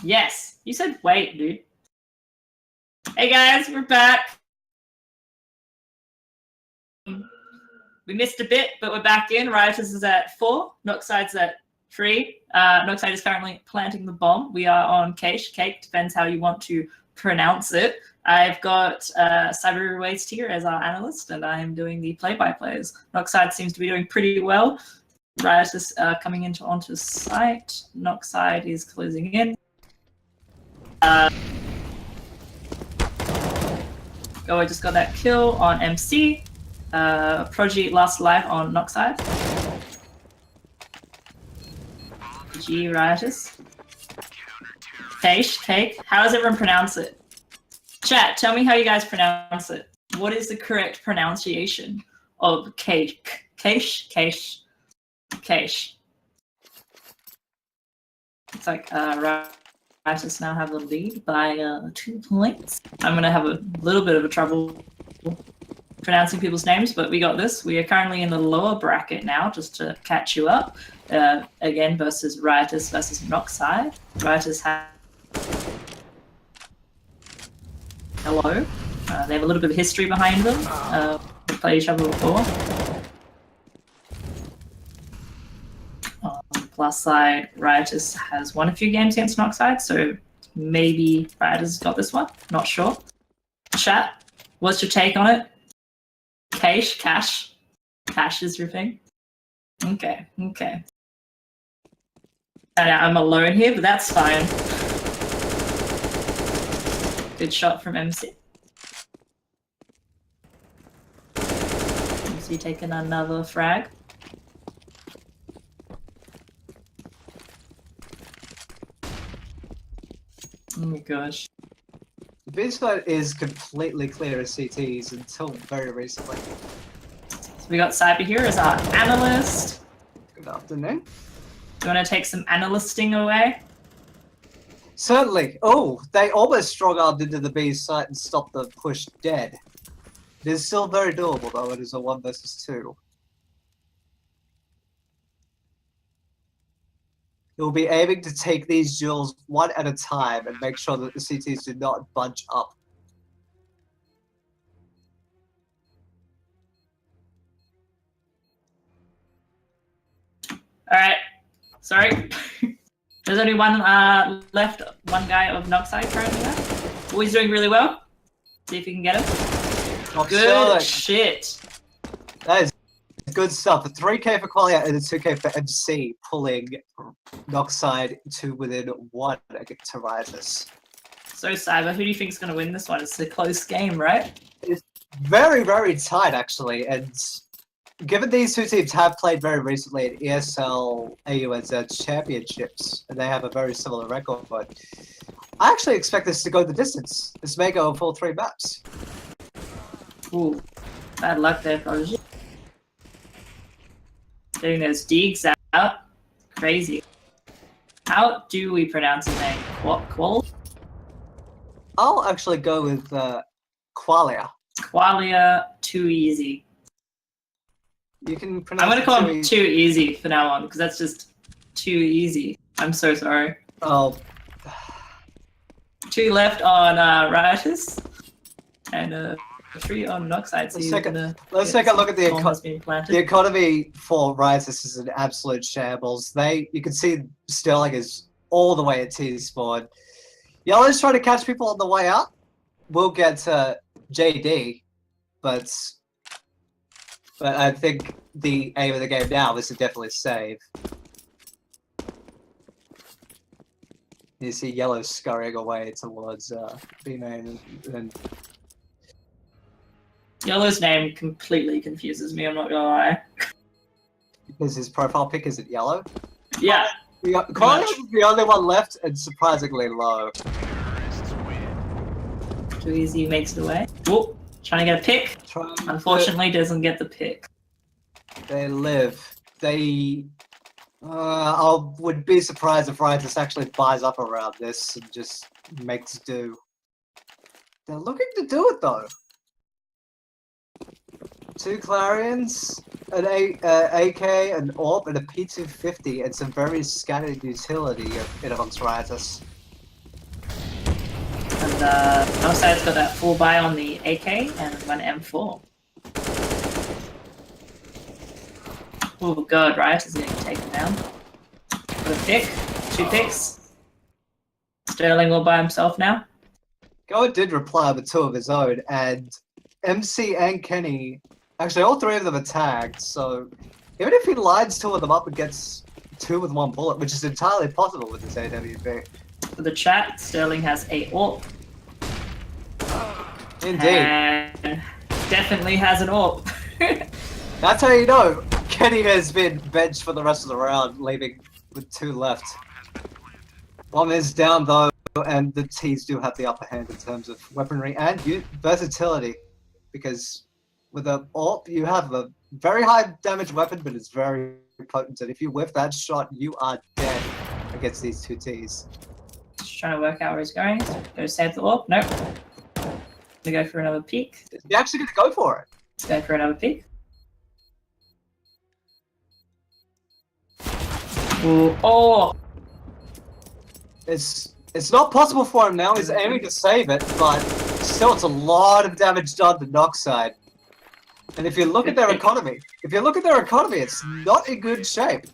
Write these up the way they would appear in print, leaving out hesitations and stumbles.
Yes. You said wait, dude. Hey guys, we're back. We missed a bit, but we're back in. Riotous is at 4. Noxide's at 3. Noxide is currently planting the bomb. We are on Cache. Cake, depends how you want to pronounce it. I've got Cyber Waste here as our analyst, and I am doing the play-by-plays. Noxide seems to be doing pretty well. Riotous coming onto site. Noxide is closing in. I just got that kill on MC. Prodigy last life on Noxide. G Riotous. Cache, Cake. How does everyone pronounce it? Chat, tell me how you guys pronounce it. What is the correct pronunciation of cake? Cache, Cache, Cache. It's like Riotous now have the lead by 2 points. I'm gonna have a little bit of a trouble pronouncing people's names, but we got this. We are currently in the lower bracket now, just to catch you up. Again, versus Riotous versus Noxide. Riotous have hello. They have a little bit of history behind them. We've played each other before. Plus side, Riotous has won a few games against Noxide, so maybe Riotous got this one. Not sure. Chat, what's your take on it? Cache, Cash. Cash is your thing? Okay, okay. And I'm alone here, but that's fine. Good shot from MC. MC taking another frag. Oh my gosh. The B-side is completely clear of CTs until very recently. So we got Cyber here as our analyst. Good afternoon. Do you want to take some analysting away? Certainly. Oh, they almost strong-armed into the B site and stopped the push dead. It is still very doable, though. It is a 1 versus 2. You'll be aiming to take these duels one at a time and make sure that the CTs do not bunch up. Alright. Sorry. There's only one left, one guy of Noxide currently left. Oh, he's doing really well. See if you can get him. Good shit. That is good stuff. A 3k for Qualia and a 2k for MC, pulling Noxide to within 1 against Riotous. So Cyber, who do you think is going to win this one? It's a close game, right? It's very, very tight, actually, and given these two teams have played very recently at ESL ANZ Championships, and they have a very similar record, but I actually expect this to go the distance. This may go for 3 maps. Ooh, bad luck there, Prodigy. Getting those digs out. Crazy. How do we pronounce his name? Qual? I'll actually go with Qualia. Qualia, too easy. You can pronounce I'm gonna call him too easy for now on, because that's just too easy. I'm so sorry. Oh. 2 left on Riotous, and 3 on Noxide. So let's take a look at the economy for Riotous is an absolute shambles. You can see Sterling is all the way at T spawn. Yellow's trying to catch people on the way out. We'll get JD, but I think the aim of the game now is to definitely save. You see Yellow scurrying away towards B-main and Yellow's name completely confuses me, I'm not gonna lie. Because his profile pic isn't yellow? Yeah. Qualia is the only one left and surprisingly low. Too easy makes it away. Oh, trying to get a pick. Unfortunately, doesn't get the pick. They live. I would be surprised if Riotous actually buys up around this and just makes do. They're looking to do it though. 2 Clarions, an AK, an AWP, and a P250, and some very scattered utility in amongst Riotous. Offside's got that full buy on the AK and one M4. Oh god, Riot is getting taken down. Got a pick, 2 picks. Sterling all by himself now. Goa did reply with 2 of his own, and MC and Kenny, actually all 3 of them are tagged, so even if he lines 2 of them up and gets 2 with 1 bullet, which is entirely possible with this AWP. For the chat, Sterling has a AWP. Indeed. And definitely has an AWP. That's how you know Kenny has been benched for the rest of the round, leaving with 2 left. Bomb is down though, and the T's do have the upper hand in terms of weaponry and versatility, because with an AWP you have a very high damage weapon, but it's very potent, and if you whiff that shot, you are dead against these 2 T's. Just trying to work out where he's going. Go save the AWP. Nope. Gonna go for another peek. You're actually gonna go for it. Let's go for another peek. Ooh. Oh! It's not possible for him now. He's aiming to save it, but still, it's a lot of damage done to Nockside. And if you look at their economy, it's not in good shape.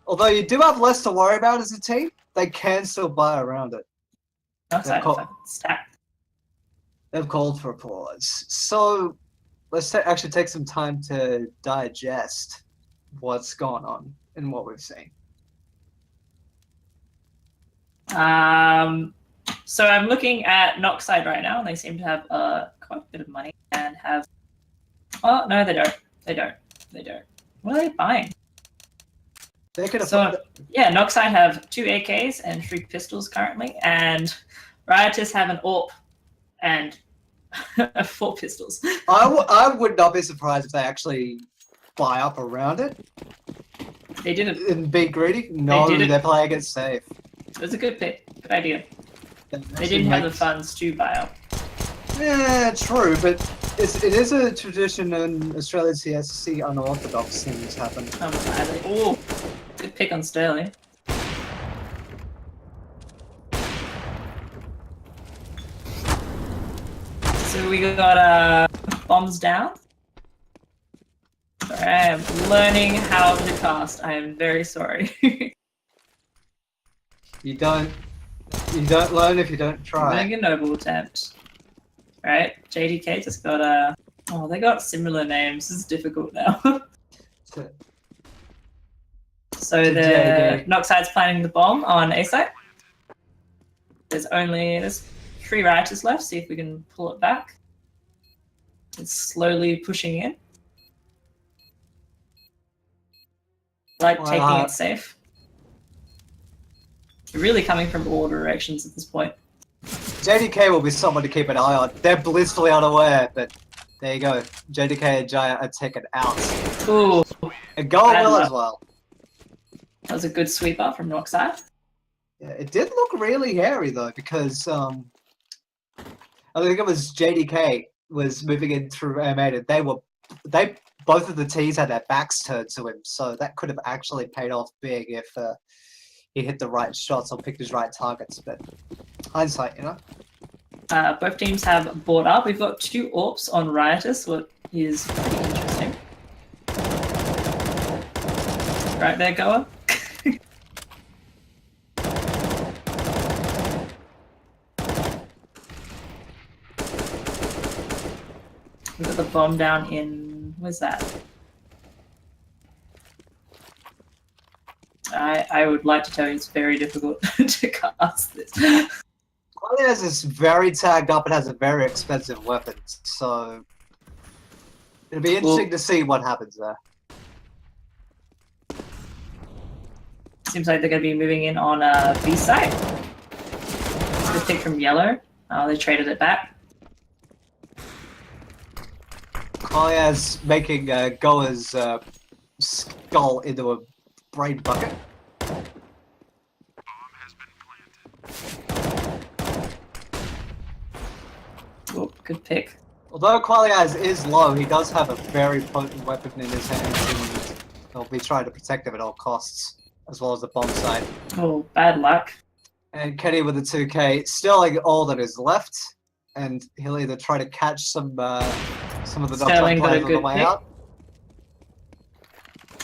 Although you do have less to worry about as a team, they can still buy around it. Nockside stacked. They've called for a pause. So let's actually take some time to digest what's gone on and what we've seen. So I'm looking at Nockside right now, and they seem to have quite a bit of money and have. Oh no, they don't. They don't. What are they buying? They could afford it. Yeah, Nockside have 2 AKs and 3 pistols currently, and Riotous have an AWP and 4 pistols. I would not be surprised if they actually buy up around it. They didn't. And be greedy? No, they're playing it safe. It was a good pick. Good idea. They didn't have the funds to buy up. Yeah, true, but it is a tradition in Australian CS to see unorthodox things happen. Oh, good pick on Sterling. So we got bombs down. Sorry, I am learning how to cast. I am very sorry. You don't learn if you don't try. Doing a noble attempt. Right, JDK just got oh, they got similar names. This is difficult now. So the Knockside's planning the bomb on A site. There's 3 Rioters left. See if we can pull it back. It's slowly pushing in. Like taking it safe. Really coming from all directions at this point. JDK will be someone to keep an eye on. They're blissfully unaware, but there you go. JDK and Jaya are taken out. Ooh. And going well as well. That was a good sweeper from Nockside. Yeah, it did look really hairy though, because I think it was JDK was moving in through animated. Both of the T's had their backs turned to him, so that could have actually paid off big if he hit the right shots or picked his right targets, but hindsight, you know? Both teams have bought up. We've got 2 AWPs on Riotous, what is pretty interesting. Right there, Goa. We've got the bomb down in... where's that? I would like to tell you it's very difficult to cast this. Qualifiers is very tagged up and has a very expensive weapon, so it'll be interesting to see what happens there. Seems like they're going to be moving in on B site. It's a good pick from Yellow. Oh, they traded it back. Qualifiers making Goa's skull into a brain bucket. Oh, good pick. Although Qualifiers is low, he does have a very potent weapon in his hands, and he'll be trying to protect him at all costs, as well as the bomb site. Oh, bad luck. And Kenny with the 2K, Sterling all that is left, and he'll either try to catch some of the Sterling got a players on the good way pick. out.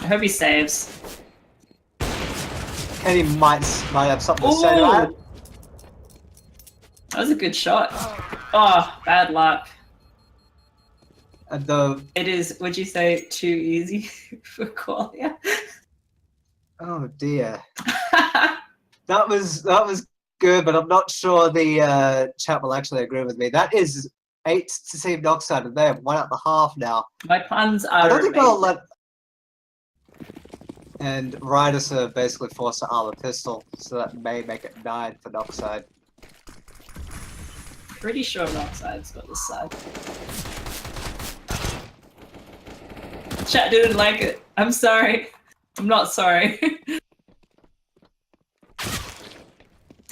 I hope he saves. Kenny might have something to say to that. Ooh! That was a good shot. Oh, bad luck. And the It is, would you say, too easy for Qualia? oh dear, that was good, but I'm not sure the chat will actually agree with me. That is 8 to Team Noxide, and they have 1.5 now. My puns are I don't think they'll amazing. let. And Riders are basically forced to arm a pistol, so that may make it 9 for Noxide. Pretty sure Noxide's got this side. Chat didn't like it. I'm sorry. I'm not sorry.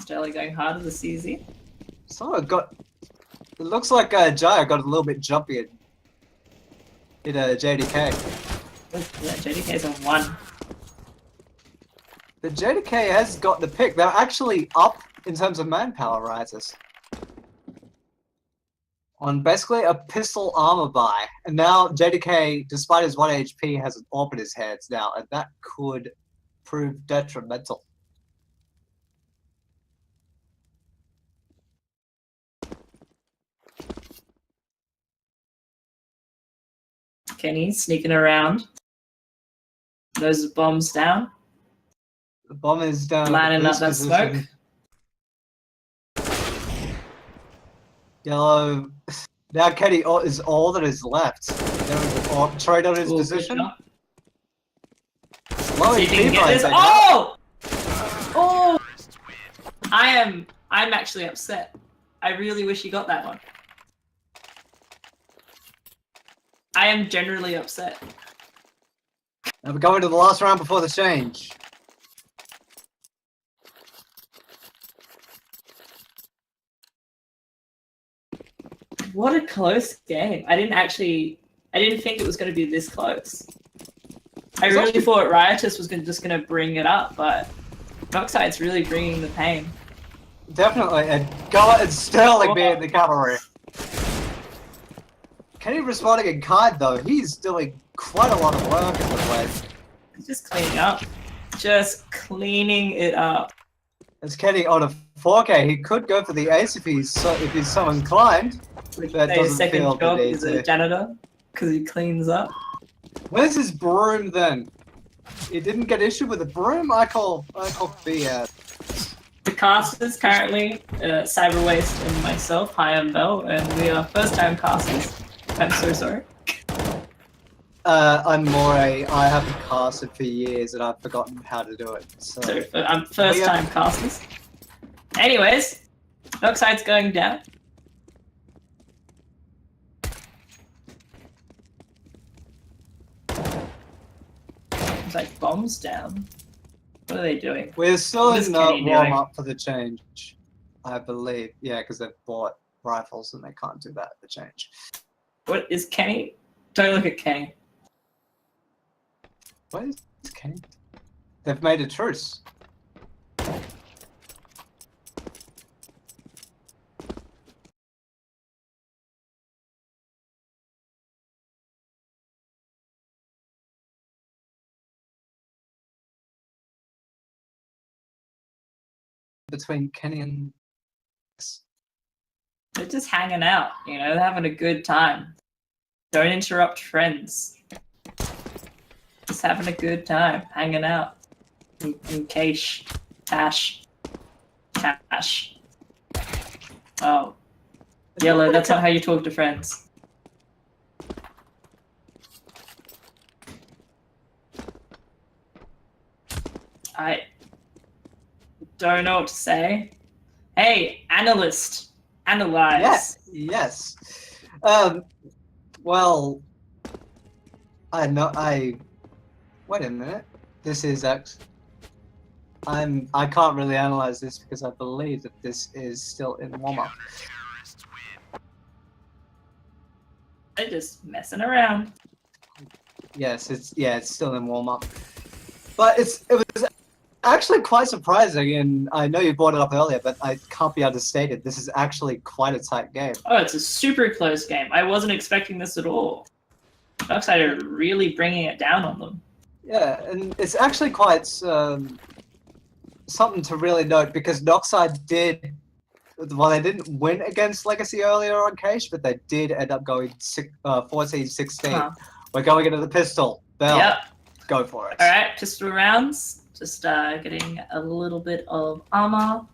Sterling going hard as a CZ. So it got. It looks like Jaya got a little bit jumpy in JDK. Yeah, JDK's on 1. The JDK has got the pick. They're actually up in terms of manpower, Rises. On basically a pistol armor buy. And now JDK, despite his 1 HP, has an AWP in his hands now, and that could prove detrimental. Kenny sneaking around. Those bombs down. The bomb is down. Lining up that position. smoke. Yellow. Now Kenny is all that is left. There is an AWP trade on his Ooh, position. good shot. Low See if he can HP get this. buys Oh! Oh! I'm actually upset. I really wish he got that one. I am generally upset. Now we're going to the last round before the change. What a close game. I didn't think it was going to be this close. I really thought Riotous was just going to bring it up, but Noxide's really bringing the pain. Definitely, and Gullet and Sterling being the cavalry. Kenny responding in kind though, he's doing quite a lot of work in the way. He's just cleaning up. Just cleaning it up. As Kenny on a 4K, he could go for the ace if he's so inclined. That His doesn't second feel job the is a janitor, because he cleans up. Where's his broom then? He didn't get issued with a broom? I call BS. The casters currently, Cyber Waste and myself, hi, I'm Bell, and we are first-time casters. I'm so sorry. I'm Moray. I haven't casted for years and I've forgotten how to do it. So I'm first-time casters. Anyways, Noxide's going down. It's like bombs down. What are they doing? We're still What is in Kenny warm doing? up for the change, I believe. Yeah, because they've bought rifles and they can't do that at the change. What is Kenny? Don't look at Kenny. What is Kenny? They've made a truce. Between Kenny and They're just hanging out, you know, they're having a good time. Don't interrupt friends. Just having a good time, hanging out. In cash. Cash. Cash. Oh. Yellow, that's not how you talk to friends. I don't know what to say. Hey, analyst. Analyze. Yes. Well, wait a minute. This is I can't really analyze this because I believe that this is still in warm-up. They're just messing around. Yes, it's still in warm-up. But it was actually quite surprising, and I know you brought it up earlier, but I can't be understated. This is actually quite a tight game. Oh, it's a super close game. I wasn't expecting this at all. Noxide are really bringing it down on them. Yeah, and it's actually quite something to really note because Noxide did. Well, they didn't win against Legacy earlier on Cache, but they did end up going 14-16. We're going into the pistol. Bell, Yep. go for it. All right, pistol rounds. Just getting a little bit of armor.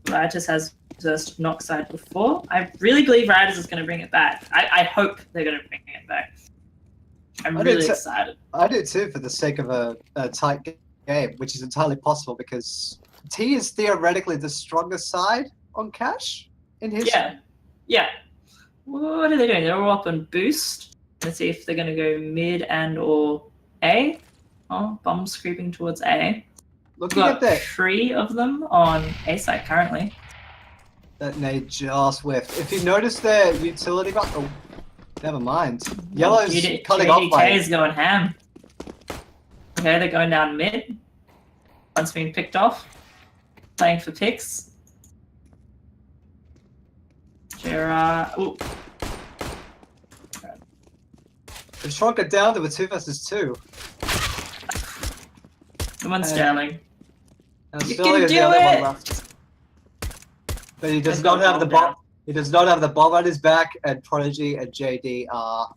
Riotous has versed Noxide before. I really believe Riotous is going to bring it back. I hope they're going to bring it back. I'm really excited. I do too, for the sake of a tight game, which is entirely possible because T is theoretically the strongest side on Cache in history. Yeah. What are they doing? They're all up on boost. Let's see if they're going to go mid and or A. Oh, bombs creeping towards A. Looking at that, 3 of them on A side currently. That nade just whiffed. If you notice their utility got, oh, never mind. Yellow's cutting off by. JDK is going ham. Okay, they're going down mid. One's been picked off. Playing for picks. Gerard. Ooh. They've shrunk it down to a 2 versus 2. Come on, Sterling. You can do it! But he does not have the bomb. He does not have the bomb on his back, and Prodigy and JD are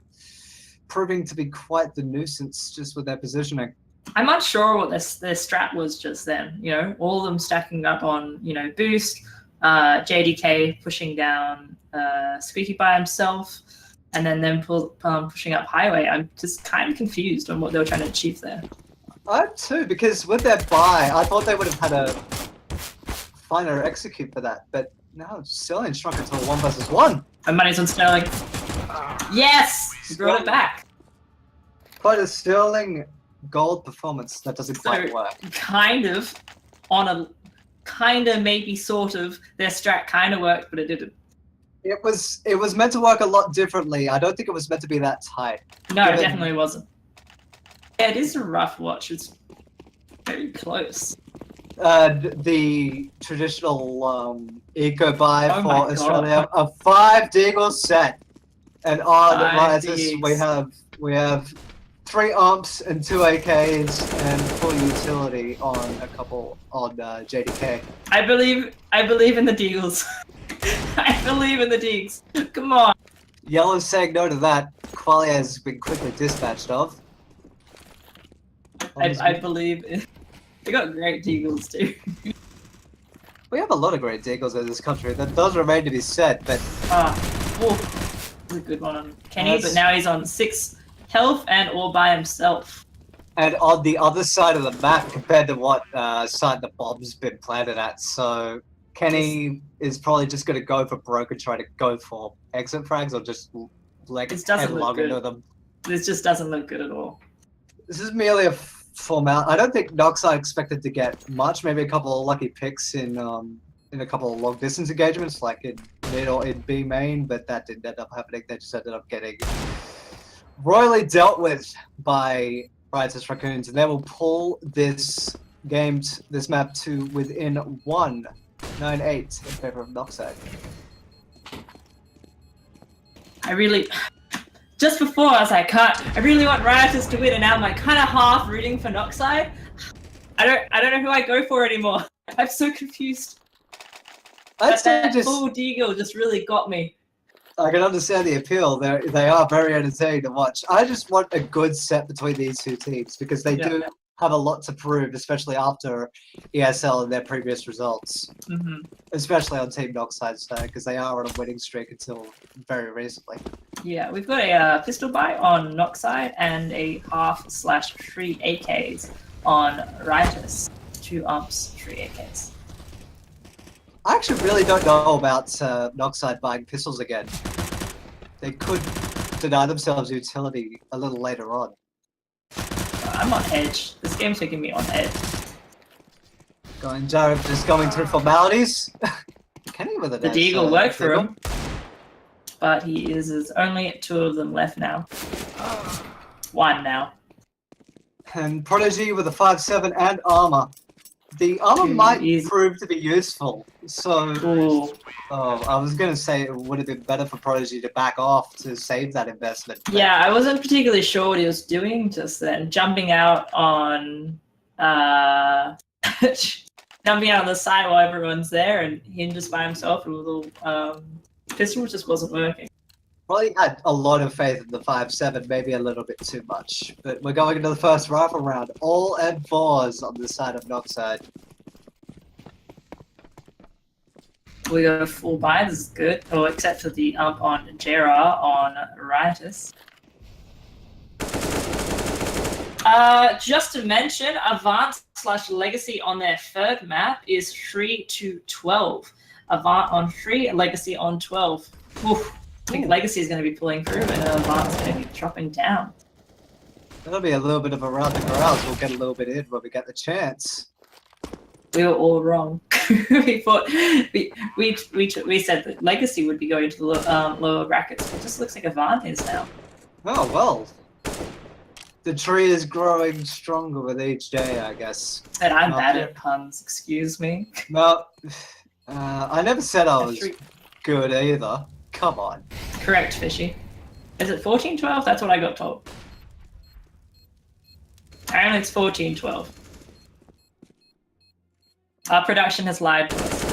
proving to be quite the nuisance just with their positioning. I'm not sure what their strat was just then. You know, all of them stacking up on boost. JDK pushing down Squeaky by himself, and then them pushing up highway. I'm just kind of confused on what they were trying to achieve there. I too, because with their buy, I thought they would have had a finer execute for that, but no, Sterling shrunk it to a 1 versus 1. My money's on Sterling. Yes, he brought it back. Quite a Sterling gold performance. That doesn't quite work. Kind of, maybe sort of. Their strat kind of worked, but it didn't. It was meant to work a lot differently. I don't think it was meant to be that tight. No, it definitely wasn't. Yeah, it is a rough watch. It's very close. The traditional eco buy for Australia, a 5 deagle set, and on the Riotous we have 3 umps and 2 AKs and full utility on a couple on JDK. I believe in the deagles. I believe in the deags. Come on. Yellow's saying no to that. Qualia has been quickly dispatched of. I believe in... They got great deagles too. We have a lot of great deagles in this country. That does remain to be said, but... That's a good one on Kenny, but now he's on 6 health and all by himself. And on the other side of the map compared to what side the bomb's been planted at, so Kenny is probably just going to go for broke and try to go for exit frags or just headlong into them. This just doesn't look good at all. This is merely a formal. I don't think Noxide expected to get much. Maybe a couple of lucky picks in a couple of long distance engagements, like in mid or in B main, but that didn't end up happening. They just ended up getting royally dealt with by Riotous Raccoons, and they will pull this map to within 9-8 in favor of Noxide. Just before I was like, I really want Riotous to win, and now I'm like kind of half rooting for Noxide. I don't know who I go for anymore. I'm so confused. That full deagle just really got me. I can understand the appeal. They are very entertaining to watch. I just want a good set between these two teams because they do have a lot to prove, especially after ESL and their previous results. Especially on Team Noxide's side, because they are on a winning streak until very recently. Yeah, we've got a pistol buy on Noxide and a half/3 AKs on Riotous. 2 umps, 3 AKs. I actually really don't know about Noxide buying pistols again. They could deny themselves utility a little later on. I'm on edge. This game's taking me on edge. Just going through formalities. Kenny with the deagle worked for him, but there's only 2 of them left now. 1 now. And Prodigy with a 5-7 and armor. The armor might prove to be useful. So, I was going to say it would have been better for Prodigy to back off to save that investment. Yeah, I wasn't particularly sure what he was doing just then. Jumping out on jumping out on the side while everyone's there, and him just by himself with a little pistol just wasn't working. Probably had a lot of faith in the 5-7, maybe a little bit too much. But we're going into the first rifle round. All M4s on the side of Knockside. We got a full buy, this is good. Oh, except for the ump on Jera on Riotous. Just to mention, Avant/Legacy on their third map is 3-12. Avant on 3, Legacy on 12. Oof. I think Legacy is going to be pulling through and Avant's going to be dropping down. That'll be a little bit of a round the corrals. We'll get a little bit in when we get the chance. We were all wrong. We thought we said that Legacy would be going to the lower brackets. It just looks like Avant is now. Oh well. The tree is growing stronger with each day, I guess. And I'm bad at puns. Excuse me. No, I never said I was good either. Come on. Correct, Fishy. Is it 14-12? That's what I got told. Apparently it's 14-12. Our production has lied to us.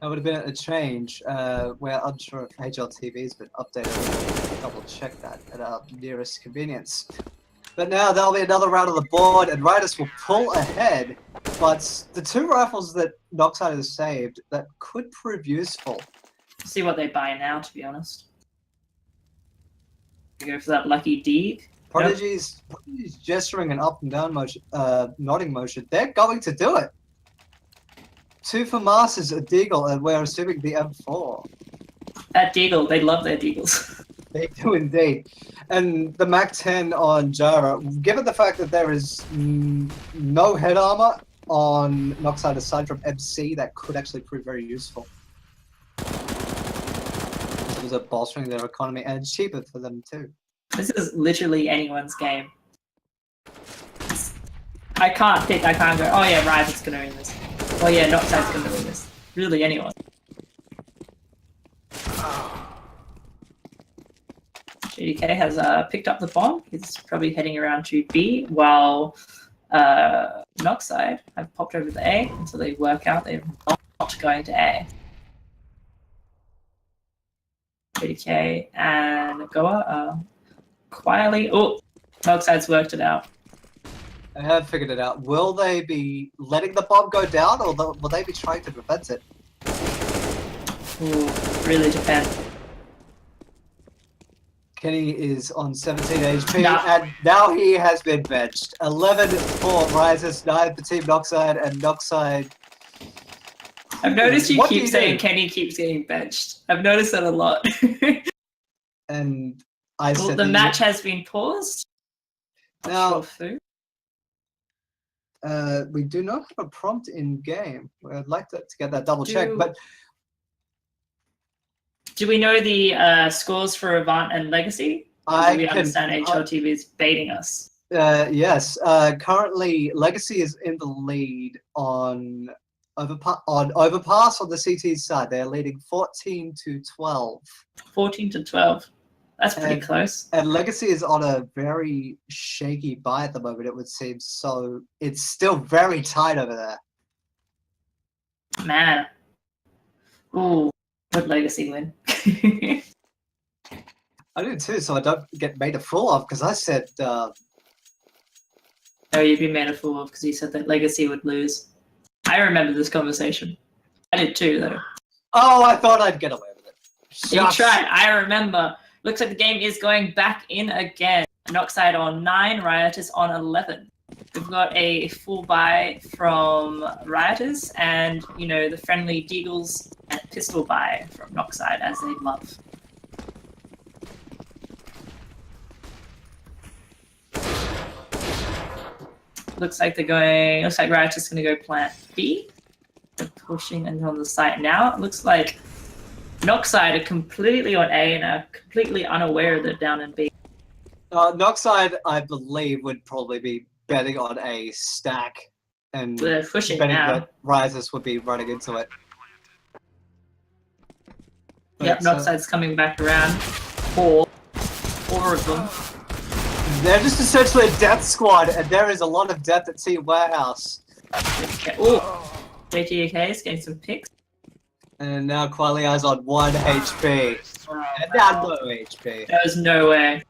That would have been a change. We're unsure if HLTV has been updated. We'll double check that at our nearest convenience. But now there'll be another round on the board, and Riders will pull ahead. But the 2 rifles that Knockside has saved, that could prove useful. See what they buy now, to be honest. We go for that lucky D. Prodigy's gesturing an up and down motion, nodding motion. They're going to do it. 2 for Masters at Deagle, and we're assuming the M4. At Deagle, they love their Deagles. They do indeed. And the Mac 10 on Jara, given the fact that there is no head armor on Knockside aside from MC, that could actually prove very useful. This was bolstering their economy, and it's cheaper for them too. This is literally anyone's game. I can't pick, I can't go, oh yeah, Riot's gonna win this. Oh yeah, Knockside's gonna win this. Really, anyone. GDK has picked up the bomb. He's probably heading around to B, while Knockside have popped over to A until they work out they're not going to A. GDK and Goa quietly. Oh, Knockside's worked it out. They have figured it out. Will they be letting the bomb go down, or will they be trying to prevent it? Ooh, really depends. Kenny is on 17 HP, and now he has been benched. 11 for Rises, 9 for Team Knockside, and Knockside. I've noticed you keep saying Kenny keeps getting benched. I've noticed that a lot. And I said the match has been paused. Now, we do not have a prompt in game. I'd like to get that double checked, but. Do we know the scores for Avant and Legacy? We understand HLTV is baiting us. Yes. Currently, Legacy is in the lead on Overpass on the CT side. They're leading 14-12. 14-12. That's pretty close. And Legacy is on a very shaky buy at the moment, it would seem. So it's still very tight over there. Man. Ooh. Would Legacy win? I do too, so I don't get made a fool of, because I said... No, you'd be made a fool of because you said that Legacy would lose. I remember this conversation. I did too, though. Oh, I thought I'd get away with it. You tried. I remember. Looks like the game is going back in again. Knockside on 9, Riotous on 11. We've got a full buy from Riotous and, you know, the friendly Deagles and pistol buy from Knockside, as they love. Looks like Riotous is going to go plant B. They're pushing and on the site now. It looks like Knockside are completely on A and are completely unaware they're down in B. Noxide, I believe, would probably be betting on a stack, and They're pushing betting now. that Rises would be running into it. Yep, But, Noxide's coming back around. Four of them. They're just essentially a death squad, and there is a lot of death at Team Warehouse. Okay. Oh, JTK is getting some picks. And now Qualia's on 1 HP. Oh, And down low HP. there was no way.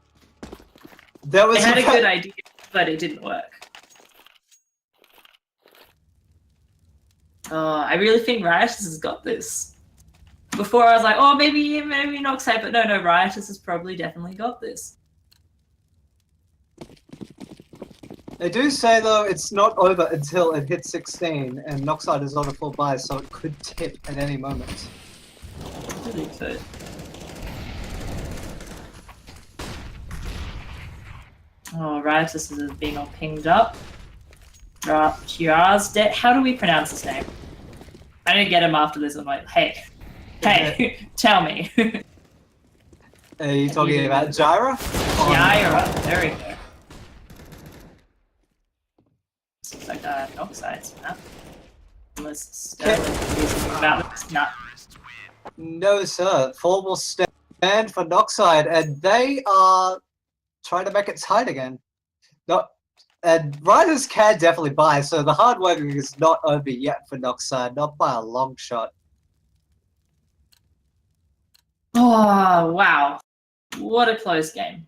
There was They had a good idea, but it didn't work. Oh, I really think Riotous has got this. Before I was like, oh, maybe Noxide, but no, Riotous has probably definitely got this. They do say, though, it's not over until it hits 16, and Noxide is on a full buy, so it could tip at any moment. Really could. Oh, Riotous is being all pinged up. Chiarzdet. How do we pronounce his name? I didn't get him after this. I'm like, hey, tell me. Are you talking about Gyra? Gyra. There we go. Looks like Noxide's map. Unless Sterling is something about this. Nah. No, sir. 4 will stand for Noxide, and they are trying to make it tight again. No, and Riders can definitely buy, so the hard work is not over yet for Noxide, not by a long shot. Oh, wow. What a close game.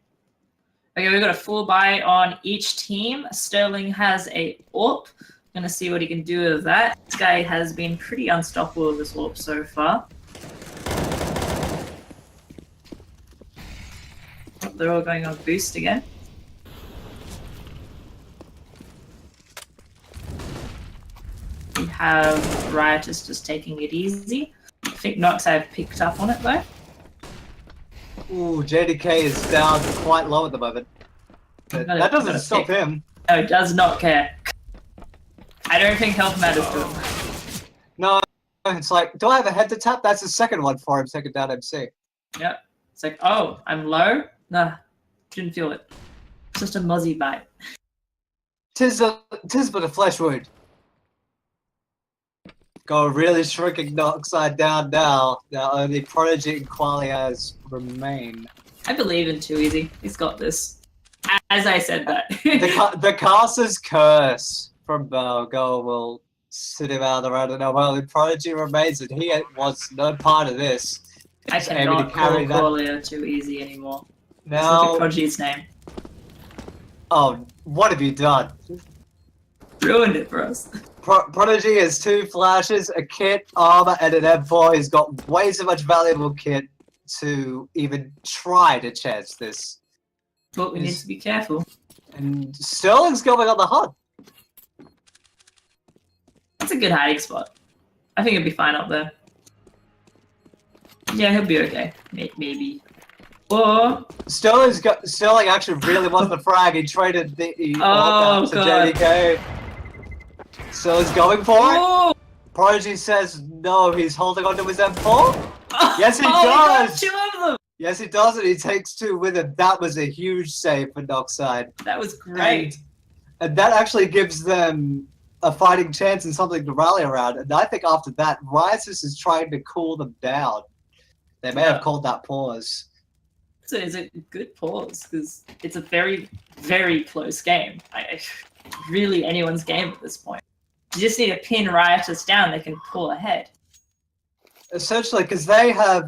Okay, we've got a full buy on each team. Sterling has a AWP. Gonna see what he can do with that. This guy has been pretty unstoppable with this AWP so far. They're all going on boost again. We have Riotous just taking it easy. I think Noxide picked up on it though. Ooh, JDK is down quite low at the moment. But that doesn't stop him. No, he does not care. I don't think health matters to him. No, it's like, do I have a head to tap? That's the second one for him, second down MC. Yep. It's like, oh, I'm low? Nah, didn't feel it. It's just a muzzy bite. Tis but a flesh wound. Go really shrinking Noxide down now. Now only Prodigy and Qualias remain. I believe in Too Easy. He's got this. As I said that. the caster's curse from Go will sit him out of the round, and well, Prodigy remains, and he was no part of this. I cannot call Qualia Too Easy anymore. Now, look at Prodigy's name. Oh, what have you done? Ruined it for us. Prodigy has 2 flashes, a kit, armor, and an M4. He's got way too much valuable kit to even try to chance this. But we need to be careful. And Sterling's going on the hunt. That's a good hiding spot. I think he'll be fine up there. Yeah, he'll be okay. Maybe. Or Sterling actually really wants the frag. He traded the to JDK. Sterling's going for it. Prodigy says no, he's holding onto his M4. Yes, he does. He got 2 of them. Yes, he does, and he takes 2 with him. That was a huge save for Noxide. That was great. And that actually gives them a fighting chance and something to rally around. And I think after that, Riotous is trying to cool them down. They may have called that pause. So it's a good pause, because it's a very, very close game. Really anyone's game at this point. You just need to pin Riotous down, they can pull ahead. Essentially, because they had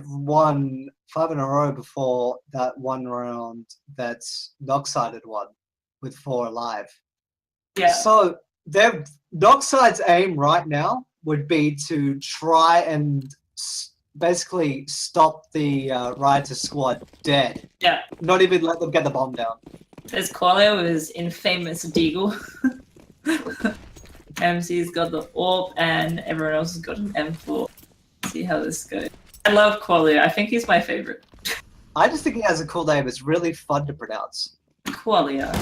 won 5 in a row before that one round that Noxide had won with 4 alive. Yeah. So Noxide's aim right now would be to try and basically stop the Riotous squad dead. Yeah. Not even let them get the bomb down. There's Qualia with his infamous Deagle. MC's got the AWP and everyone else has got an M4. See how this goes. I love Qualia. I think he's my favorite. I just think he has a cool name. It's really fun to pronounce. Qualia.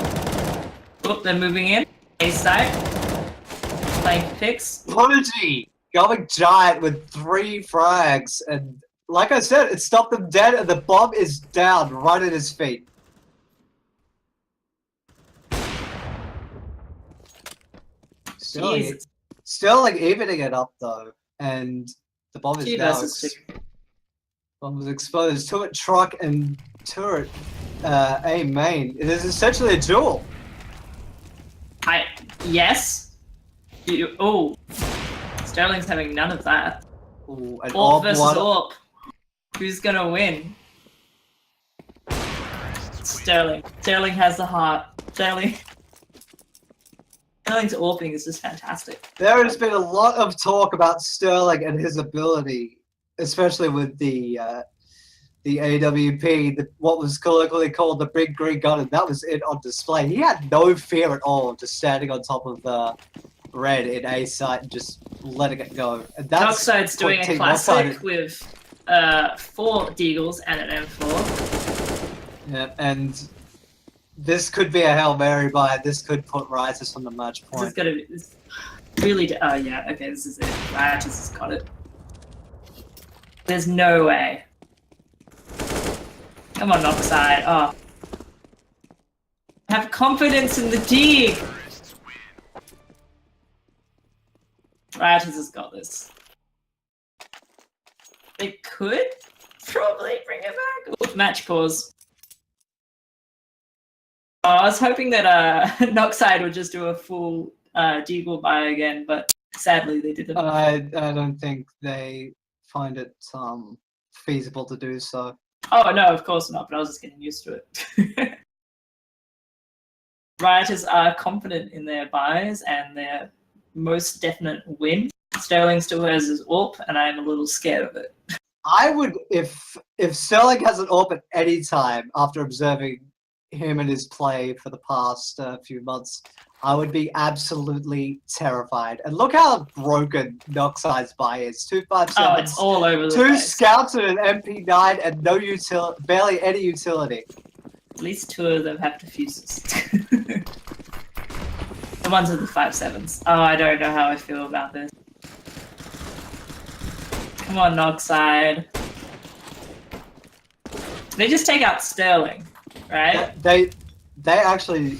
Oh, they're moving in. A side. Playing picks. Prodigy going giant with 3 frags, and like I said, it stopped them dead, and the bomb is down right at his feet. Still like evening it up though, and the bomb is now bomb was exposed. Turret truck and turret A main. It is essentially a duel. Yes. Sterling's having none of that. Ooh, Orp versus Orp. Who's gonna win? Sterling. Sterling has the heart. Sterling's Orping is just fantastic. There has been a lot of talk about Sterling and his ability, especially with the AWP, what was colloquially called the big green gun, and that was it on display. He had no fear at all, just standing on top of the red in A site and just letting it go. And that's Noxide's doing a classic with 4 Deagles and an M4. Yeah, and this could be a Hail Mary buy. This could put Riotous on the match point. This is gonna be really. Oh yeah, okay, this is it. Riotous has got it. There's no way. Come on, Noxide. Oh. Have confidence in the D. Riotous has got this. They could probably bring it back. Ooh, match pause. Oh, I was hoping that Noxide would just do a full Deagle buy again, but sadly they didn't. I don't think they find it feasible to do so. Oh no, of course not, but I was just getting used to it. Rioters are confident in their buys and their most definite win. Sterling still has his AWP, and I'm a little scared of it. I would, if Sterling has an AWP at any time after observing him and his play for the past few months, I would be absolutely terrified. And look how broken Noxide's buy is. 257. Oh, it's all over the 2 place. scouts and an MP9 and no barely any utility. At least 2 of them have diffusers. The ones with the 5.7s. Oh, I don't know how I feel about this. Come on, Noxide. They just take out Sterling, right? They actually.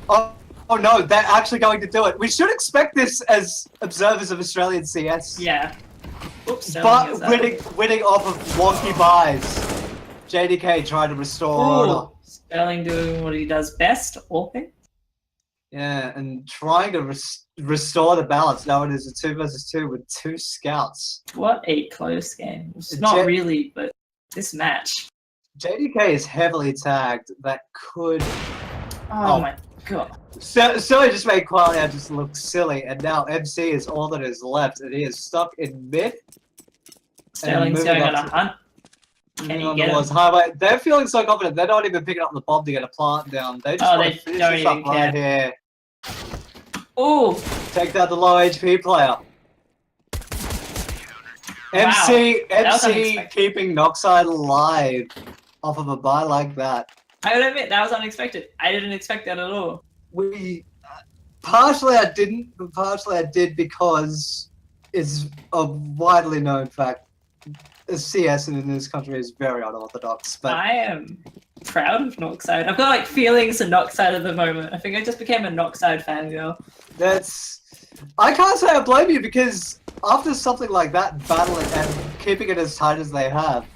Oh no, they're actually going to do it. We should expect this as observers of Australian CS. Yeah. Oops, but winning off of wonky buys. JDK trying to restore order. Sterling doing what he does best, AWPing. Yeah, and trying to restore the balance. Now it is a 2 versus 2 with 2 scouts. What a close game. It's not really, but this match. JDK is heavily tagged. That could... Oh my god. So it just made Qualia just look silly, and now MC is all that is left, and he is stuck in mid. Sterling's going on a hunt. Can he get him? Highway. They're feeling so confident, they're not even picking up the bomb to get a plant down. They just want to finish this up right here. Ooh! Take down the low HP player. MC keeping Noxide alive off of a buy like that. I would admit, that was unexpected. I didn't expect that at all. Partially I didn't, but partially I did because it's a widely known fact. CS in this country is very unorthodox. But I am proud of Noxide. I've got like feelings of Noxide at the moment. I think I just became a Noxide fangirl. I can't say I blame you, because after something like that, battling and keeping it as tight as they have,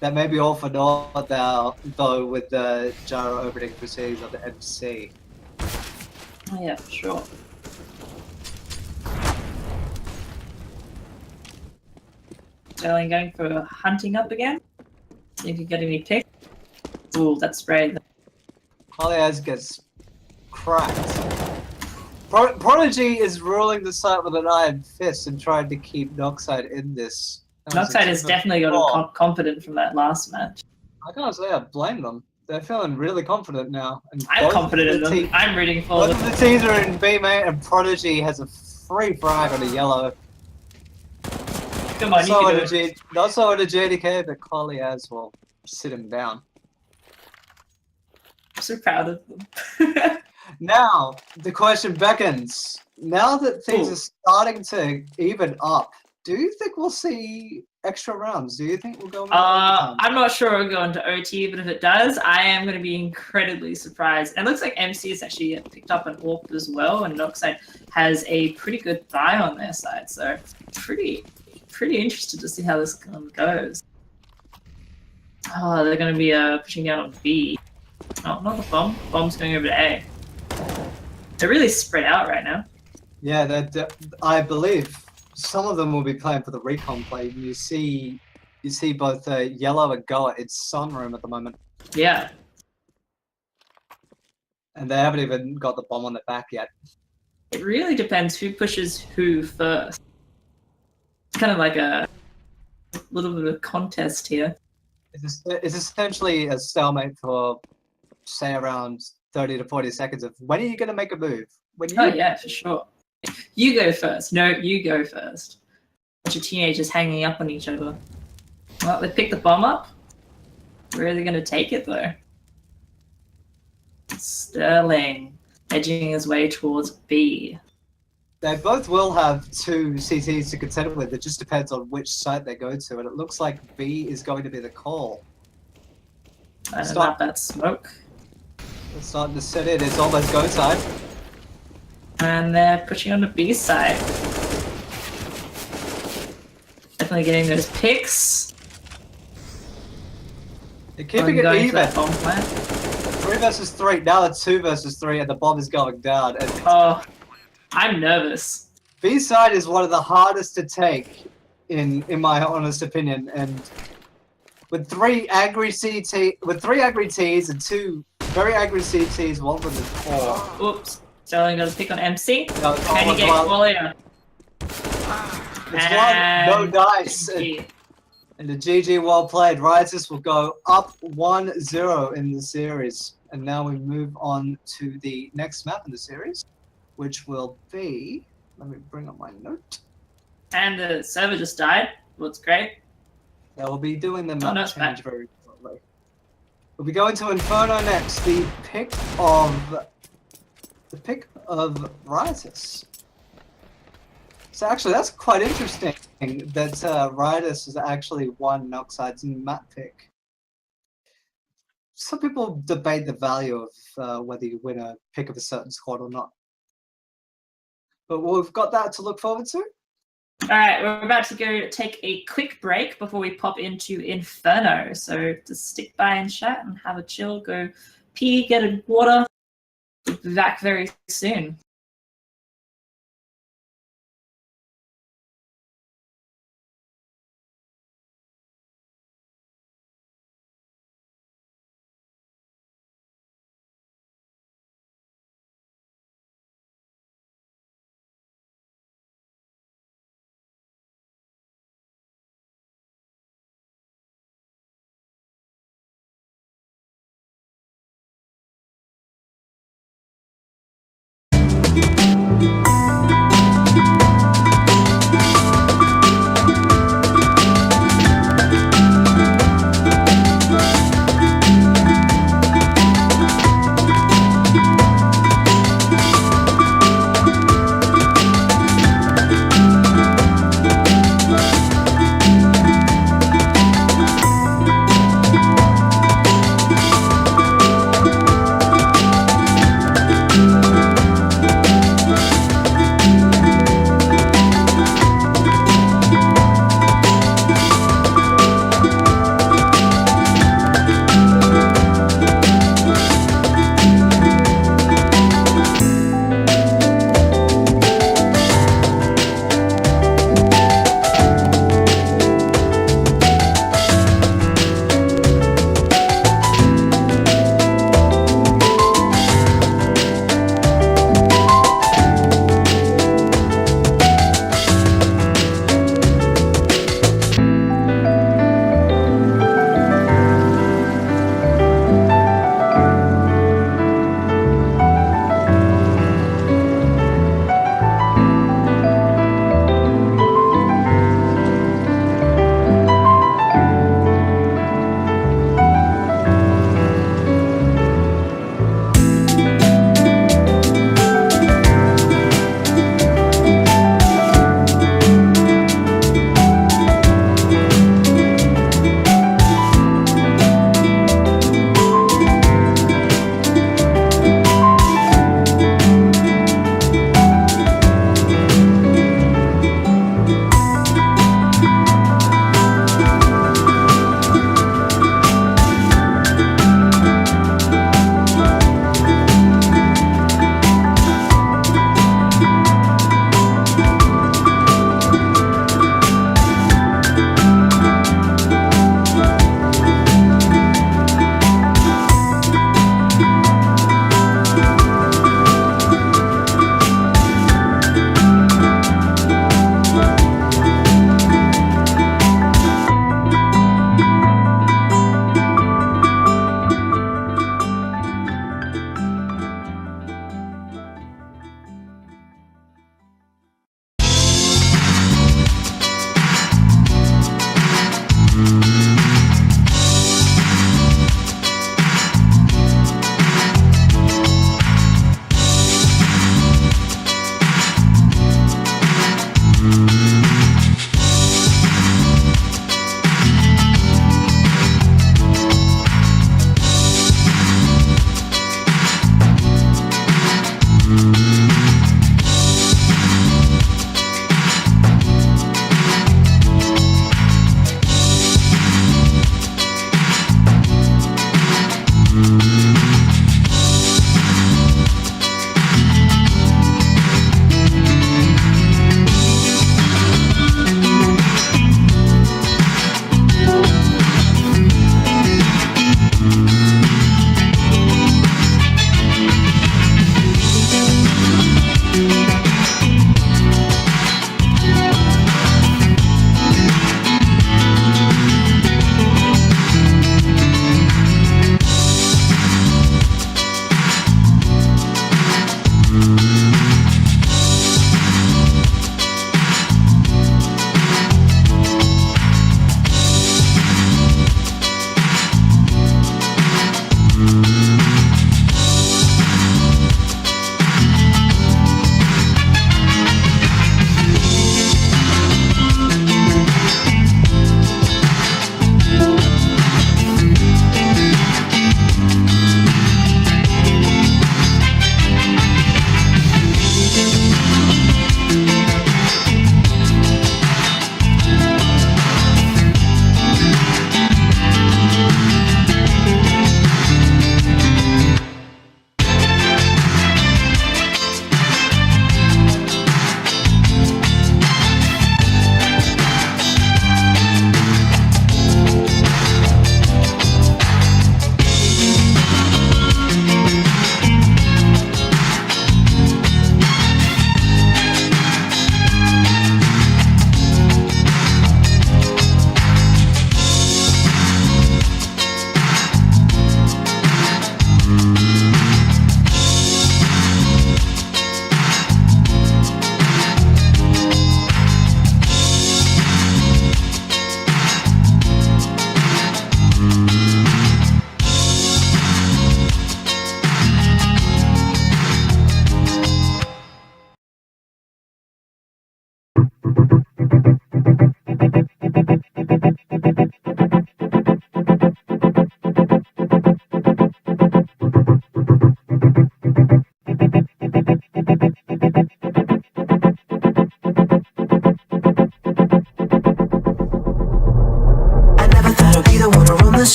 that may be all for naught now, though, with the gyro opening proceedings of the MC. Oh yeah, for sure. Sterling going for hunting up again. See if you get any pick. Ooh, that's spray. Qualia gets cracked. Prodigy is ruling the site with an iron fist and trying to keep Noxide in this. Noxide has definitely got confident from that last match. I can't say I blame them. They're feeling really confident now. And I'm confident in them. I'm rooting for them. Both of the teams are in B main, and Prodigy has a free frag on a yellow. Come on, you can do it. Not so in a JDK, but Qualia will sit him down. I'm so proud of them. Now, the question beckons. Now that things are starting to even up, do you think we'll see extra rounds? Do you think we'll go into overtime? I'm not sure it'll go into OT, but if it does, I am going to be incredibly surprised. And it looks like MC has actually picked up an AWP as well, and Noxide has a pretty good buy on their side. So pretty interested to see how this one goes. Oh, they're going to be pushing down on B. Oh, not the bomb. Bomb's going over to A. They're really spread out right now. Yeah, I believe some of them will be playing for the recon play. You see both Yellow and Goa in Sunroom at the moment. Yeah. And they haven't even got the bomb on their back yet. It really depends who pushes who first. It's kind of like a little bit of a contest here. It's essentially a stalemate for, say, around 30 to 40 seconds of when are you going to make a move? Oh, yeah, for sure. You go first. No, you go first. Bunch of teenagers hanging up on each other. Well, they picked the bomb up. Where are they going to take it, though? Sterling edging his way towards B. They both will have 2 CTs to contend with. It just depends on which site they go to. And it looks like B is going to be the call. I don't know that smoke. It's starting to set in. It's almost go time. And they're pushing on the B side. Definitely getting those picks. They're keeping it even. Bomb plant. 3 versus 3. Now it's 2 versus 3, and the bomb is going down. And oh, I'm nervous. B side is one of the hardest to take, in my honest opinion. And with 3 angry Ts and 2 very angry CTs, one with the core. Oops. Sterling got a pick on MC. No, Can he get Qualia? It's one, no dice. And the GG well played. Riotous will go up 1-0 in the series. And now we move on to the next map in the series, which will be, let me bring up my note. And the server just died. Looks great. They will be doing the map change back. very shortly. We'll be going to Inferno next. The pick of Riotous. So actually, that's quite interesting that Riotous has actually won Noxide's map pick. Some people debate the value of whether you win a pick of a certain squad or not. But we've got that to look forward to. All right, we're about to go take a quick break before we pop into Inferno. So just stick by and chat and have a chill, go pee, get a water. We'll be back very soon.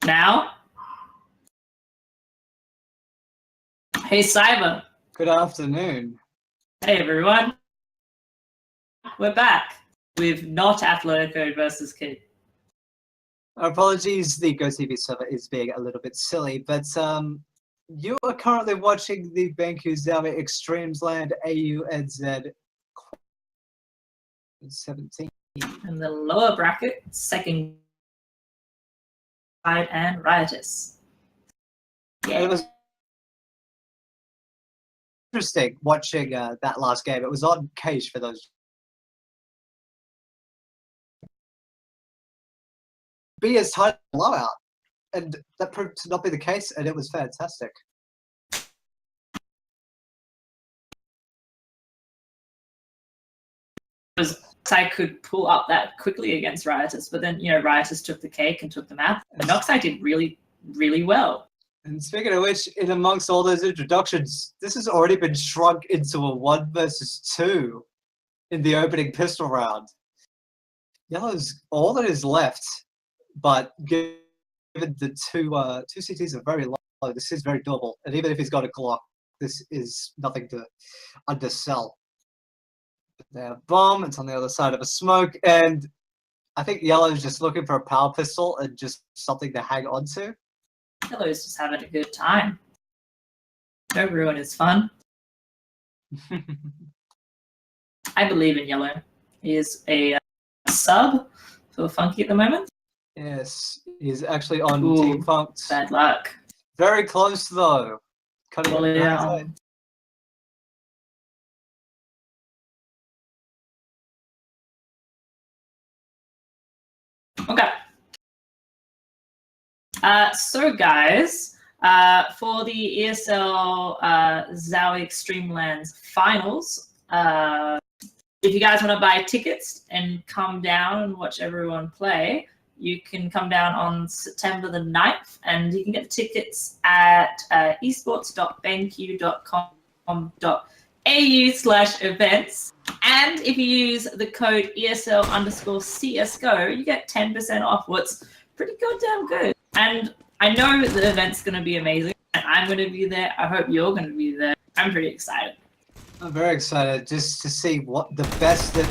Now? Hey, Cyber. Good afternoon. Hey, everyone. We're back with not Atletico versus Kid. Apologies, the GoTV server is being a little bit silly, but you are currently watching the Benku ZOWIE eXTREMESLAND ANZ 17. In the lower bracket, second side and Riotous. Yeah. It was interesting watching that last game. It was on Cage for those. Be as tight as a blowout, and that proved to not be the case, and it was fantastic. Noxide could pull up that quickly against Riotous, but then, Riotous took the cake and took the map. And Noxide did really, really well. And speaking of which, in amongst all those introductions, this has already been shrunk into a 1 versus 2 in the opening pistol round. Yellow's all that is left, but given the two CTs are very low, this is very doable. And even if he's got a Glock, this is nothing to undersell. They have bomb, it's on the other side of a smoke, and I think Yellow's just looking for a power pistol and just something to hang on to. Yellow's just having a good time. No ruin is fun. I believe in Yellow. He is a sub for Funky at the moment. Yes, he's actually on Ooh, Team Funk's. Bad luck. Very close though. Cutting Well, it yeah. outside. Okay. So guys, for the ESL ZOWIE eXTREMESLAND finals, if you guys want to buy tickets and come down and watch everyone play, you can come down on September the 9th, and you can get tickets at esports.benq.com.au/events. And if you use the code ESL_CSGO, you get 10% off, what's pretty goddamn good. And I know the event's going to be amazing, and I'm going to be there. I hope you're going to be there. I'm pretty excited. I'm very excited just to see what the best that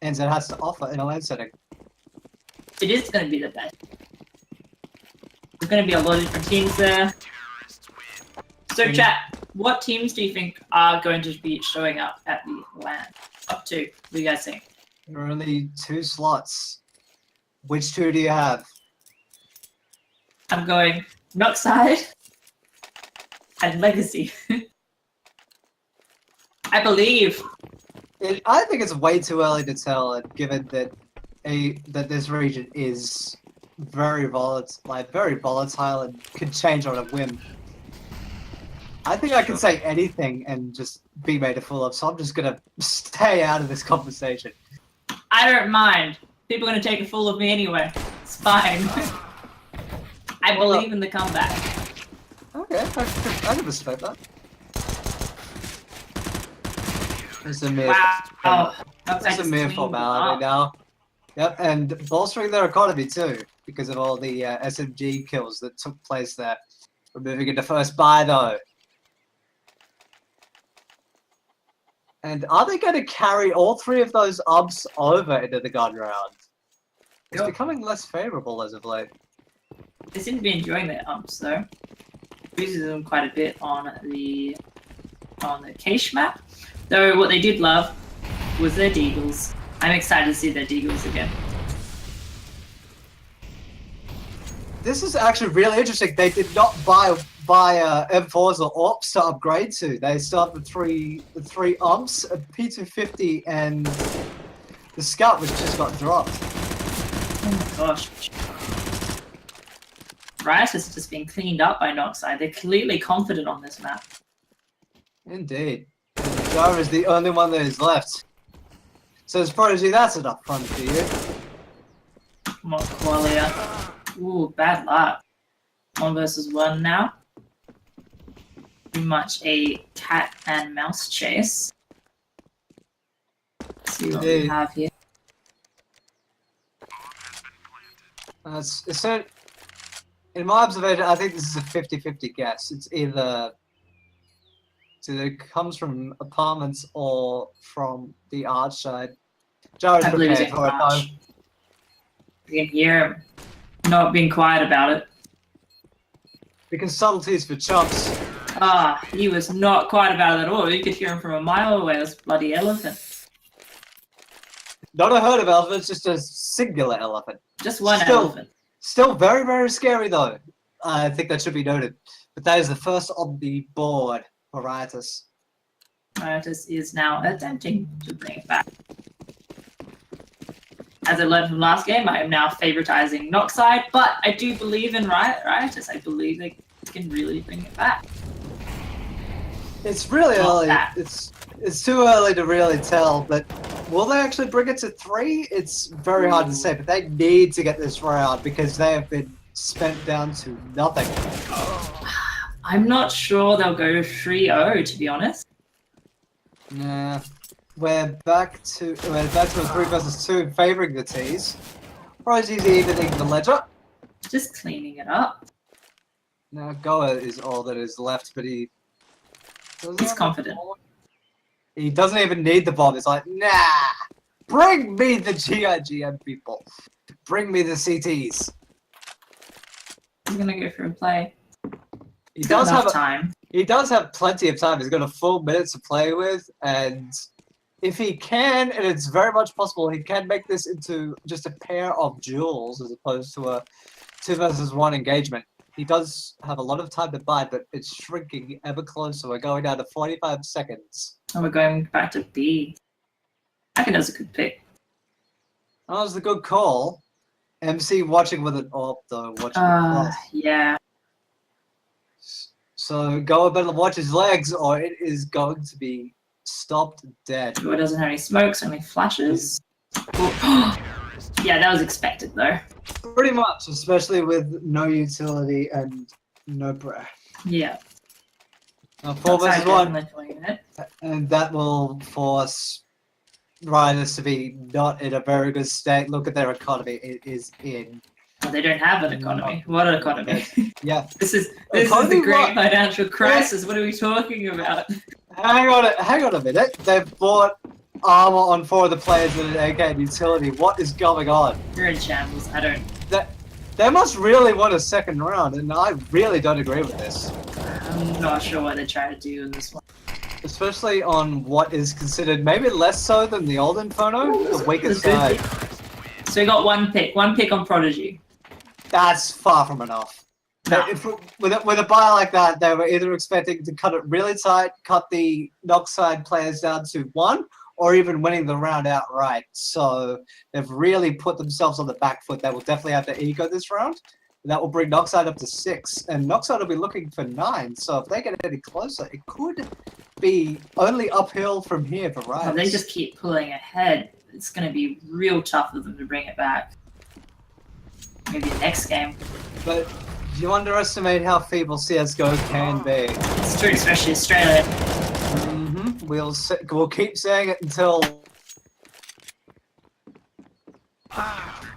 ANZ has to offer in a LAN setting. It is going to be the best. There's going to be a lot of different teams there. So chat, what teams do you think are going to be showing up at the LAN? Up to, what do you guys think? There are only 2 slots. Which 2 do you have? I'm going Noxide and Legacy. I believe. I think it's way too early to tell, given that that this region is very volatile and can change on a whim. I think I can say anything and just be made a fool of, so I'm just gonna stay out of this conversation. I don't mind. People are gonna take a fool of me anyway. It's fine. I believe in the comeback. Okay, I can respect that. It's a mere, wow. It's a mere formality now. Yep, and bolstering their economy too, because of all the SMG kills that took place there. We're moving into first buy though. And are they going to carry all 3 of those UBs over into the gun round? It's becoming less favorable as of late. They seem to be enjoying their UBs though. Uses them quite a bit on the cache map. Though what they did love was their deagles. I'm excited to see their deagles again. This is actually really interesting. They did not buy M4s or AWPs to upgrade to. They started with three UMPs, a P250, and the Scout, which just got dropped. Oh my gosh. Riot has just been cleaned up by Noxide. They're clearly confident on this map. Indeed. Jara is the only one that is left. So as Prodigy, that's enough fun for you. Come on, Qualia. Ooh, bad luck. 1 versus 1 now. Pretty much a cat and mouse chase. Let's see what we have here. So, in my observation, I think this is a 50-50 guess. It's either comes from apartments or from the arch side. Jared's I believe it's prepared for it, though. arch. You can hear him not being quiet about it. Because subtleties for chumps. Ah, he was not quiet about it at all. You could hear him from a mile away. It was a bloody elephant. Not a herd of elephants, just a singular elephant. Just one elephant. Still very, very scary, though. I think that should be noted. But that is the first on the board for Riotous. Riotous is now attempting to bring it back. As I learned from last game, I am now favoritizing Noxide, but I do believe in Riotous. I believe they can really bring it back. It's really early. It's too early to really tell, but will they actually bring it to 3? It's very hard to say, but they need to get this round because they have been spent down to nothing. I'm not sure they'll go 3-0, to be honest. Nah. We're back to a 3 versus 2 favoring the T's. Rosie's evening the ledger. Just cleaning it up. Now Goa is all that is left, but he's confident. He doesn't even need the bomb. It's like, nah, bring me the GIGM people. Bring me the CTs. I'm gonna go for a play. He does have time. He does have plenty of time. He's got a full minute to play with, and if he can, and it's very much possible, he can make this into just a pair of duels as opposed to a 2 versus 1 engagement. He does have a lot of time to buy, but it's shrinking ever closer. We're going down to 45 seconds. And we're going back to B. I think that's a good pick. That was a good call. MC watching with an AWP, though. Watching with yeah. So Goa better watch his legs, or it is going to be stopped dead. It doesn't have any smokes, only flashes. Yeah, that was expected, though. Pretty much, especially with no utility and no breath. Yeah. Now 4 versus 1, and that will force Riders to be not in a very good state. Look at their economy; it is in. Oh, they don't have an economy. What an economy! Yeah, this is the great financial crisis. What are we talking about? Hang on a minute. They've bought armor on 4 of the players with an AK and utility. What is going on? You're in shambles. I don't. They must really want a second round, and I really don't agree with this. I'm not sure what they're trying to do in this one. Especially on what is considered maybe less so than the old Inferno, the weaker side. So we got one pick on Prodigy. That's far from enough. No. With a buy like that, they were either expecting to cut it really tight, cut the Noxide players down to 1, or even winning the round outright. So they've really put themselves on the back foot. They will definitely have to ego this round. That will bring Noxide up to 6, and Noxide will be looking for 9. So if they get any closer, it could be only uphill from here for Riot. If they just keep pulling ahead, it's going to be real tough for them to bring it back. Maybe the next game. But you underestimate how feeble CSGO can be. It's true, especially Australia. We'll keep saying it until. I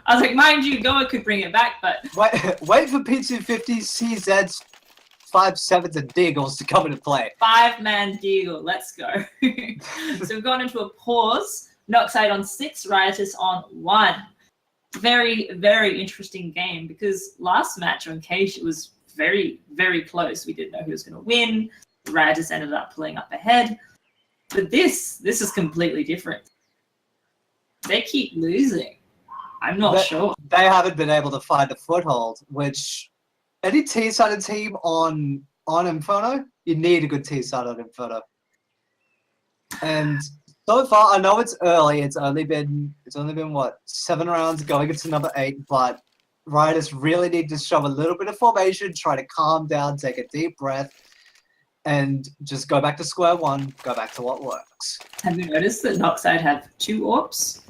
was like, mind you, Goa could bring it back, but wait for P250 CZ's 5/7 and Deagles to come into play. 5-man Deagle, let's go. So we've gone into a pause. Noxide on 6, Riotous on 1. Very, very interesting game because last match on Cage it was very, very close. We didn't know who was going to win. Riotous ended up pulling up ahead. But this is completely different. They keep losing. I'm not sure. They haven't been able to find a foothold, which any T-sided team on Inferno, you need a good T-side on Inferno. And so far, I know it's early. It's only been what, 7 rounds going into number 8, but Riders really need to show a little bit of formation, try to calm down, take a deep breath, and just go back to square one, go back to what works. Have you noticed that Noxide have 2 AWPs?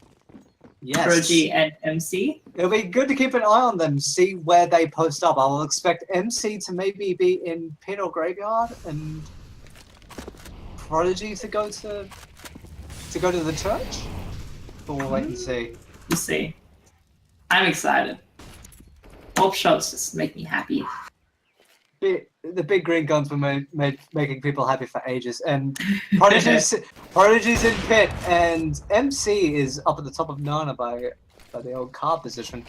Yes. Prodigy and MC? It'll be good to keep an eye on them, see where they post up. I will expect MC to maybe be in Pit or Graveyard, and Prodigy to go to the church? But we'll wait and see. We'll see. I'm excited. Pop shots just make me happy. The big green guns were making people happy for ages, and Prodigy's in pit, and MC is up at the top of Nana by the old car position,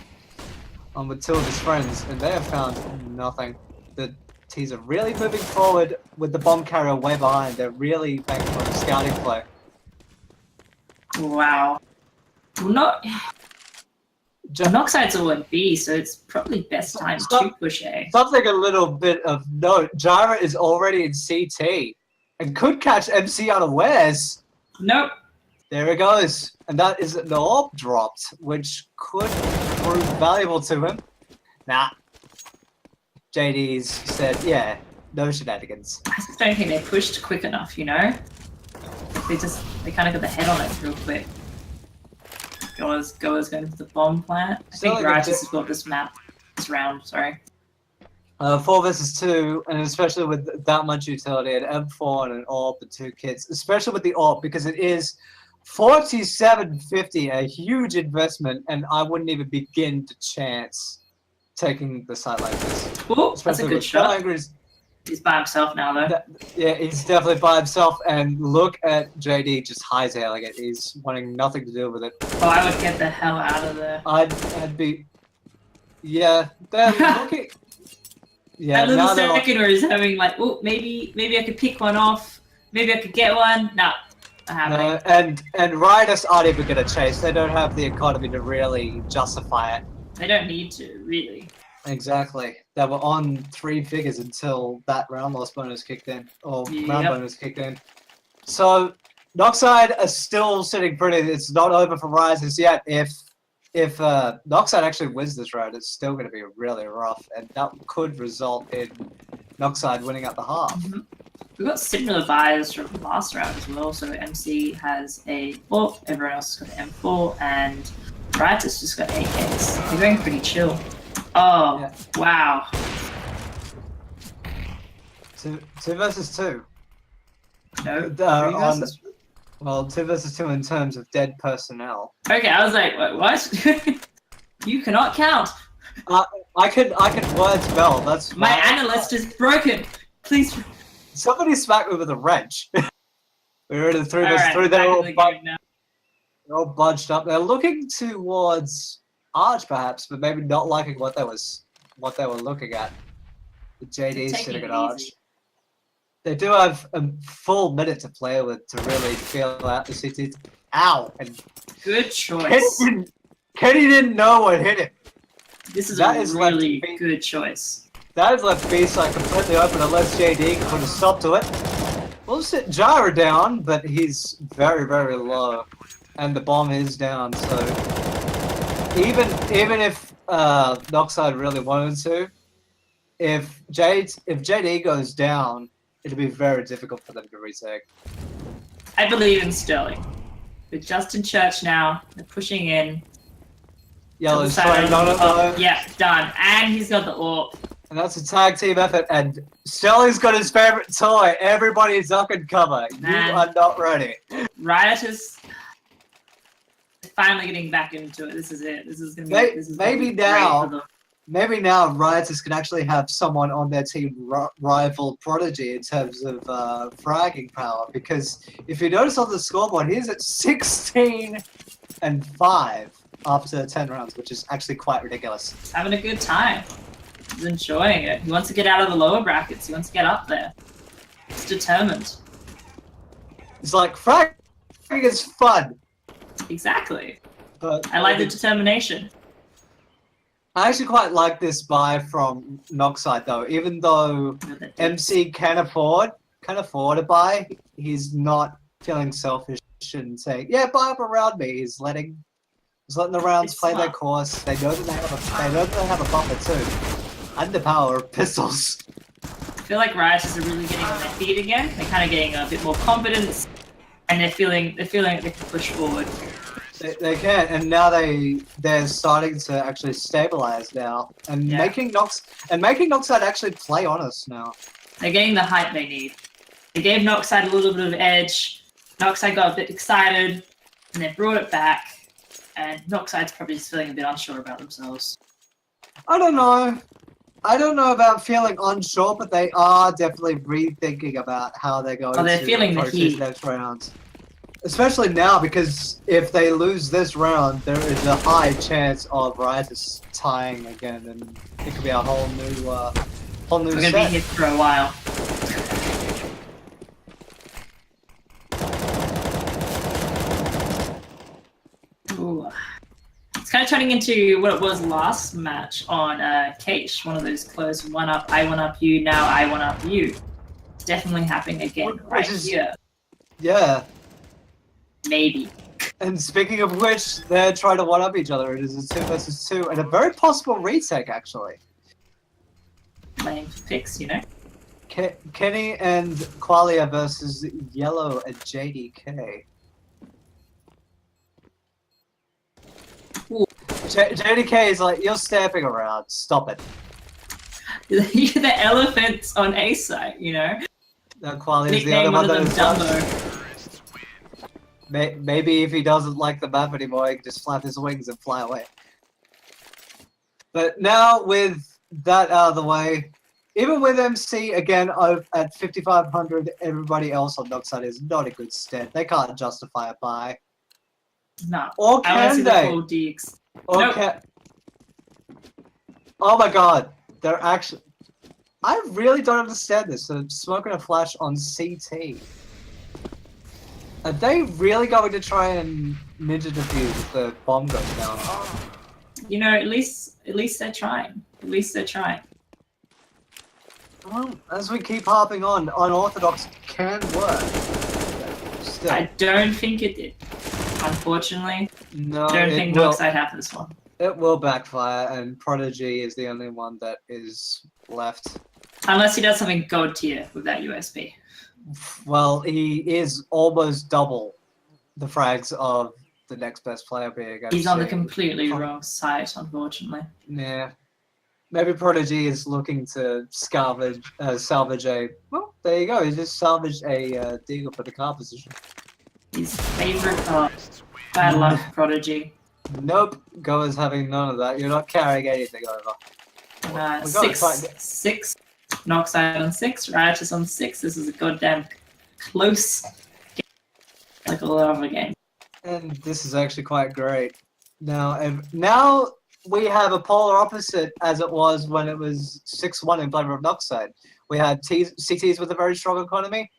with two of his friends, and they have found nothing. The T's are really moving forward with the bomb carrier way behind. They're really making a scouting play. Wow. Not. Noxide's all at B, so it's probably best time to push A. Something a little bit of note. Jira is already in CT and could catch MC unawares. Nope. There it goes. And that is the orb dropped, which could prove valuable to him. Nah. JD's said, yeah, no shenanigans. I just don't think they pushed quick enough, you know? They kind of got the head on it real quick. Goers going to the bomb plant. I think Righteous has got this round, sorry. 4 versus 2, and especially with that much utility, an M4 and an AWP and 2 kits, especially with the AWP, because it is 47.50, a huge investment, and I wouldn't even begin to chance taking the site like this. Ooh, that's a good shot. He's by himself now, though. Yeah, he's definitely by himself, and look at JD just hightailing it. He's wanting nothing to do with it. Oh, I would get the hell out of there. I'd be... Yeah, they're looking... Yeah, that little second where he's having like, oh, maybe I could pick one off. Maybe I could get one. Nah, not happening. And riders aren't even going to chase. They don't have the economy to really justify it. They don't need to, really. Exactly. They were on 3 figures until that round loss bonus kicked in, or round bonus kicked in. So, Noxide are still sitting pretty. It's not over for Rises yet. If Noxide actually wins this round, it's still going to be really rough, and that could result in Noxide winning at the half. Mm-hmm. We've got similar buys from last round as well. So MC has a 4, everyone else has got an M4, and Riotous just got AKs. They're going pretty chill. Oh, yeah. Wow. 2 versus 2. No, 3 versus 2. Well, 2 versus 2 in terms of dead personnel. Okay, I was like, what? You cannot count. I can word spell. That's my analyst is broken. Please. Somebody smack me with a wrench. We're in the 3 versus 3. They're all bunched up. They're looking towards Arch, perhaps, but maybe not liking what they were looking at. The JD's sitting at Arch. They do have a full minute to play with to really feel out the CT. Ow! And good choice. Kenny didn't know what hit him. This is a really good choice. That has left B-side completely open unless JD can put a stop to it. We'll sit Jira down, but he's very, very low. And the bomb is down, so... Even if Noxide really wanted to, if JD goes down, it'll be very difficult for them to retake. I believe in Sterling. With Justin Church now, they're pushing in. Yellow's trying on it though. Yeah, done. And he's got the AWP. And that's a tag team effort, and Sterling's got his favorite toy. Everybody's duck and cover. Man. You are not ready. Riotous finally getting back into it. This is it. This is gonna be Maybe now Riotous can actually have someone on their team rival Prodigy in terms of fragging power, because if you notice on the scoreboard, he's at 16 and 5 after 10 rounds, which is actually quite ridiculous. He's having a good time. He's enjoying it. He wants to get out of the lower brackets. He wants to get up there. He's determined. It's like, fragging is fun. Exactly. But I like the determination. I actually quite like this buy from Noxide though, even though MC can afford a buy, he's not feeling selfish and saying, yeah, buy up around me. He's letting the rounds play their course. They know that they have a buffer too. And the power of pistols. I feel like Riotous are really getting on their feet again. They're kind of getting a bit more confidence, and they're feeling like they can push forward. They can, and now they're starting to actually stabilize now, and making Noxide actually play honest now. They're getting the hype they need. They gave Noxide a little bit of edge. Noxide got a bit excited, and they brought it back. And Noxide's probably just feeling a bit unsure about themselves. I don't know. I don't know about feeling unsure, but they are definitely rethinking about how they're going they're to feeling the approach heat. these next rounds. Especially now, because if they lose this round, there is a high chance of Riotous tying again, and it could be a whole new set. We're gonna be here for a while. Ooh. It's kind of turning into what it was last match on Cache, one of those close 1-up, I 1-up you, now I 1-up you. It's definitely happening again right here. Yeah. Maybe. And speaking of which, they're trying to 1-up each other. It is a 2 versus 2, and a very possible retake, actually. Playing for picks, you know? Kenny and Qualia versus Yellow and JDK. JDK is like, you're stamping around. Stop it. You're the elephants on A site, you know? No, Qualia is the other one that is Dumbo. Maybe if he doesn't like the map anymore, he can just flap his wings and fly away. But now with that out of the way, even with MC again at 5,500, everybody else on Noxide is not a good stead. They can't justify a buy. No. Or can they? Or nope. Oh my god, they're actually... I really don't understand this. So Smoke and a Flash on CT. Are they really going to try and ninja defuse if the bomb goes down? You know, at least they're trying. At least they're trying. Well, as we keep harping on, unorthodox can work. Still. I don't think it did. Unfortunately. No, I don't think Noxide have this one. It will backfire, and Prodigy is the only one that is left. Unless he does something god tier with that USP. Well, he is almost double the frags of the next best player being. He's on the completely wrong side, unfortunately. Yeah. Maybe Prodigy is looking to salvage a... Well, there you go. He just salvaged a deagle for the car position. His favorite car. Bad luck, Prodigy. Nope. Goa's having none of that. You're not carrying anything over. 6. Noxide on 6. Riotous on 6. This is a goddamn close game. Like a lot of a game. And this is actually quite great. Now we have a polar opposite as it was when it was 6-1 in favor of Noxide. We had CTs with a very strong economy.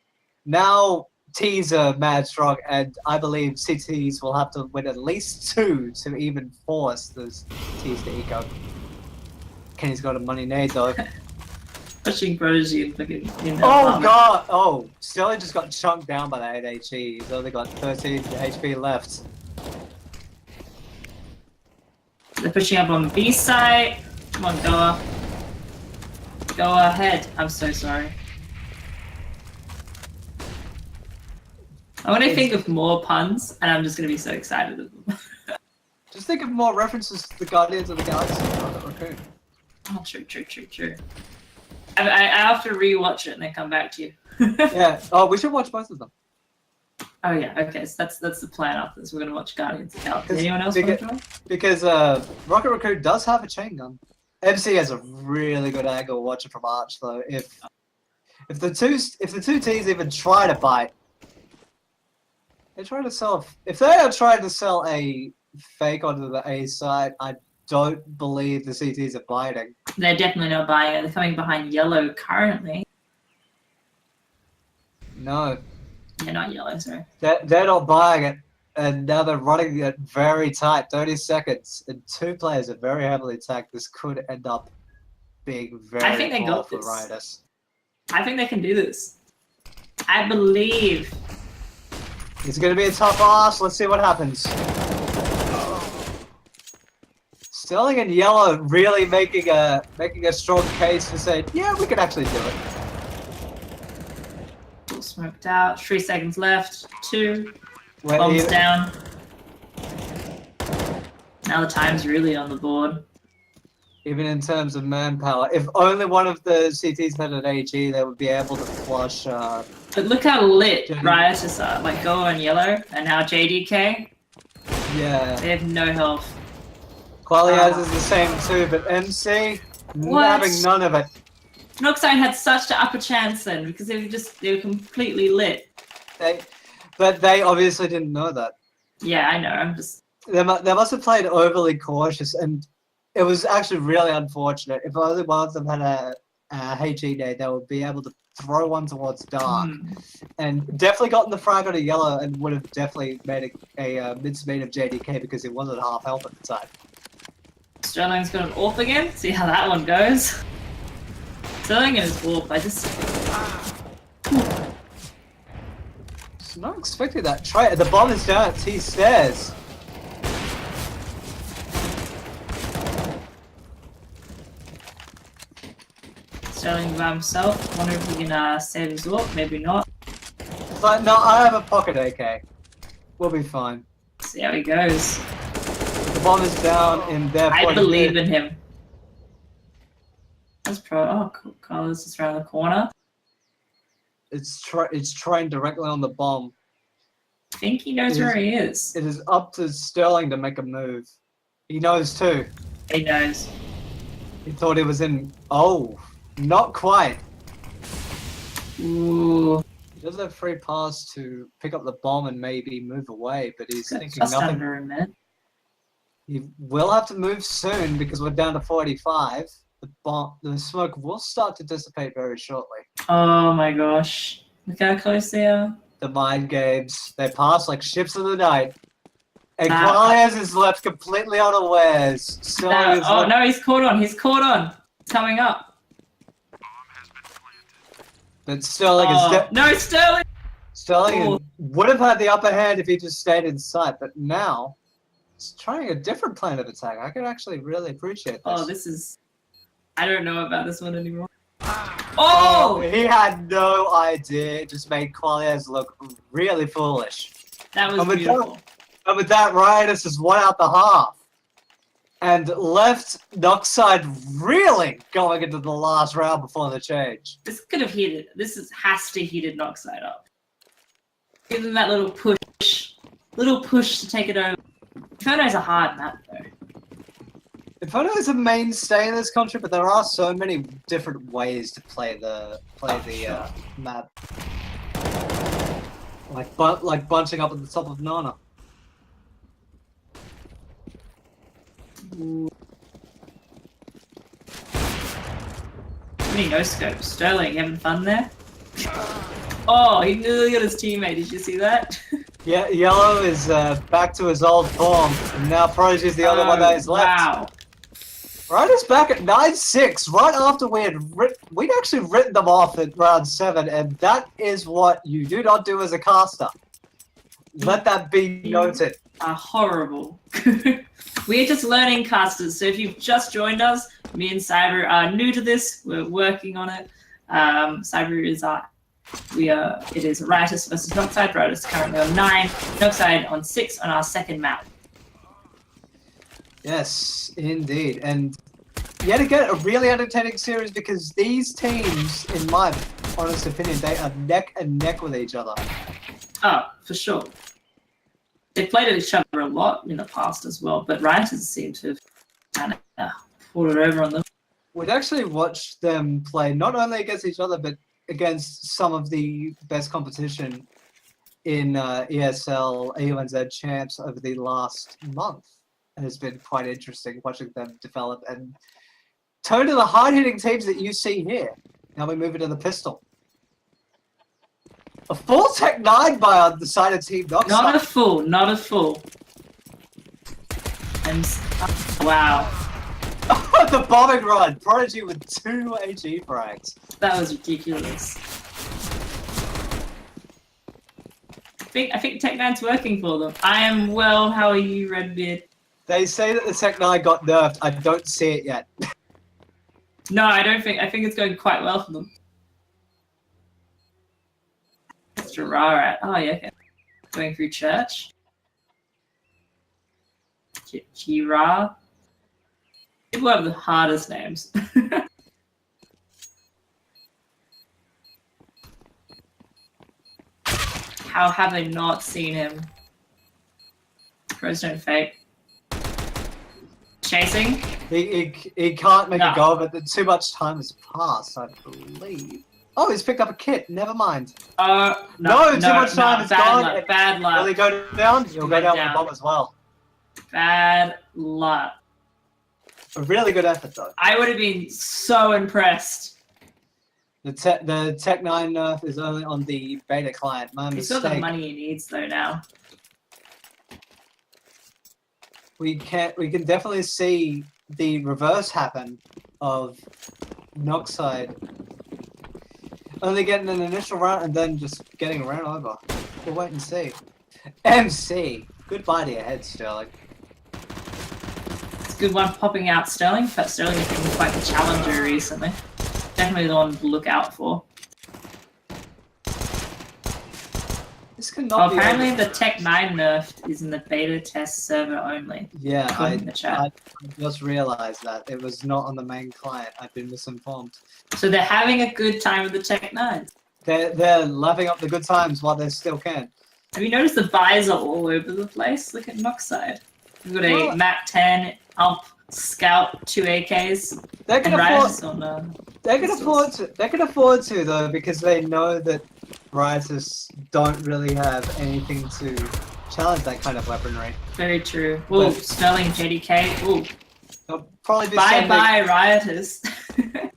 Now T's are mad strong, and I believe CTs will have to win at least 2 to even force those T's to eco. Kenny's got a money nade though. Pushing Prodigy in the oh god! Oh, Sterling just got chunked down by that 8 HE. He's only got 13 HP left. They're pushing up on the B side. Come on, Goa. Go ahead. I'm so sorry. I want to think of more puns, and I'm just going to be so excited of them. Just think of more references to the Guardians of the Galaxy. Oh, true. I have to rewatch it and then come back to you. Yeah. Oh, we should watch both of them. Oh yeah. Okay. So that's the plan after this. We're gonna watch Guardians of the Galaxy. Anyone else want to join? Because Rocket Raccoon does have a chain gun. MC has a really good angle watching from Arch though. If the two T's even try to bite, they're trying to sell. If they are trying to sell a fake onto the A side, I don't believe the CTs are biting. They're definitely not buying it. They're coming behind Yellow currently. No. They're not Yellow, sorry. They're not buying it, and now they're running it very tight, 30 seconds, and 2 players are very heavily attacked. This could end up being very I think they got for this. Riotous. I think they can do this. I believe. It's going to be a tough ask. Let's see what happens. Sterling and Yellow really making a strong case for saying, yeah, we can actually do it. All smoked out. 3 seconds left. 2. Well, Bombs down. Now the time's really on the board. Even in terms of manpower, if only one of the CTs had an AG, they would be able to flush. But look how lit Riotous are. Like Go and Yellow, and now JDK. Yeah. They have no health. Qualifiers is the same too, but MC having none of it. Noxide had such an upper chance then because they were completely lit. But they obviously didn't know that. Yeah, I know. I'm just. They must have played overly cautious, and it was actually really unfortunate. If only one of them had a HE day, they would be able to throw one towards dark, and definitely gotten the frag on a yellow, and would have definitely made a mid-speed of JDK because he wasn't half health at the time. Sterling's got an AWP again. See how that one goes. Sterling and his AWP. I just not expecting that try. The bomb is down at T stairs. Sterling by himself. Wonder if he can save his AWP. Maybe not. But no, I have a pocket AK. We'll be fine. See how he goes. The bomb is down in their point. I believe in him. That's pro. Oh, cool. Carlos is around the corner. It's trained directly on the bomb. I think he knows where he is. It is up to Sterling to make a move. He knows too. He knows. He thought he was in. Oh, not quite. Ooh. He does have free pass to pick up the bomb and maybe move away, but he's thinking just nothing. Under a minute. He will have to move soon because we're down to 45. The smoke will start to dissipate very shortly. Oh my gosh. Look how close they are. The mind games. They pass like ships in the night. And Qualifiers is left completely unawares. No, he's caught on. He's caught on. It's coming up. But Sterling is no, Sterling! Sterling would have had the upper hand if he just stayed in sight, but now he's trying a different plan of attack. I could actually really appreciate this. Oh, this is... I don't know about this one anymore. Oh! He had no idea. It just made Qualifiers look really foolish. That was beautiful. And with that, Riotous is 1 out the half. And left Noxide really going into the last round before the change. This could have heated. Has to heated Noxide up. Give them that little push to take it over. Inferno's a hard map though. Inferno is a mainstay in this country, but there are so many different ways to play the map. Like bunching up at the top of Nana. Ooh. Many no scopes. Sterling, you having fun there? Oh, he nearly got his teammate. Did you see that? Yeah, Yellow is back to his old form, and now Prodigy's the only one that is left. Wow. Ryder's back at 9-6, right after we'd actually written them off at round 7, and that is what you do not do as a caster. Let that be noted. Are horrible. We're just learning casters, so if you've just joined us, me and Cyber are new to this. We're working on it. Cyber is it is Riotous versus Noxide. Riotous currently on 9, Noxide on 6 on our second map. Yes, indeed. And yet again, a really entertaining series because these teams, in my honest opinion, they are neck and neck with each other. Oh, for sure. They've played at each other a lot in the past as well, but Riotous seem to have kind of pulled it over on them. We'd actually watched them play not only against each other, but against some of the best competition in ESL, ANZ champs over the last month. It has been quite interesting watching them develop and turn to the hard-hitting teams that you see here. Now we move into the pistol. A full Tech 9 by on the side of Team Noxide. Not a full, not a full. And wow. The bombing run. Prodigy with 2 HE frags. That was ridiculous. I think Tech 9's working for them. I am well. How are you, Redbeard? They say that the Tech 9 got nerfed. I don't see it yet. No, I don't think. I think it's going quite well for them. Mr. Rara. Oh yeah. Okay. Going through church. Gira. People have the hardest names. How have they not seen him? Pros don't fake. Chasing. He can't make a go of it. Too much time has passed, I believe. Oh, he's picked up a kit. Never mind. No, too much time has gone. Luck, bad luck. Will he go down? He'll go down with the bomb as well. Bad luck. A really good effort, though. I would have been so impressed. The Tech 9 nerf is only on the beta client. My He's mistake. got the money he needs, though, now. We can definitely see the reverse happen of Noxide only getting an initial round and then just getting ran over. We'll wait and see. MC, goodbye to your head, Sterling. It's a good one popping out Sterling, but Sterling has been quite the challenger recently. Definitely the one to look out for. This cannot be apparently the Tech 9 nerf is in the beta test server only. Yeah, I chat. just realized that. It was not on the main client. I've been misinformed. So they're having a good time with the Tech 9. They're lapping up the good times while they still can. Have you noticed the buys are all over the place? Look at Noxide. We've got a Mach 10, Ump, Scout, 2 AKs. They can afford to though, because they know that Rioters don't really have anything to challenge that kind of weaponry. Very true. Ooh, Sterling JDK. Ooh. They'll probably be bye Rioters.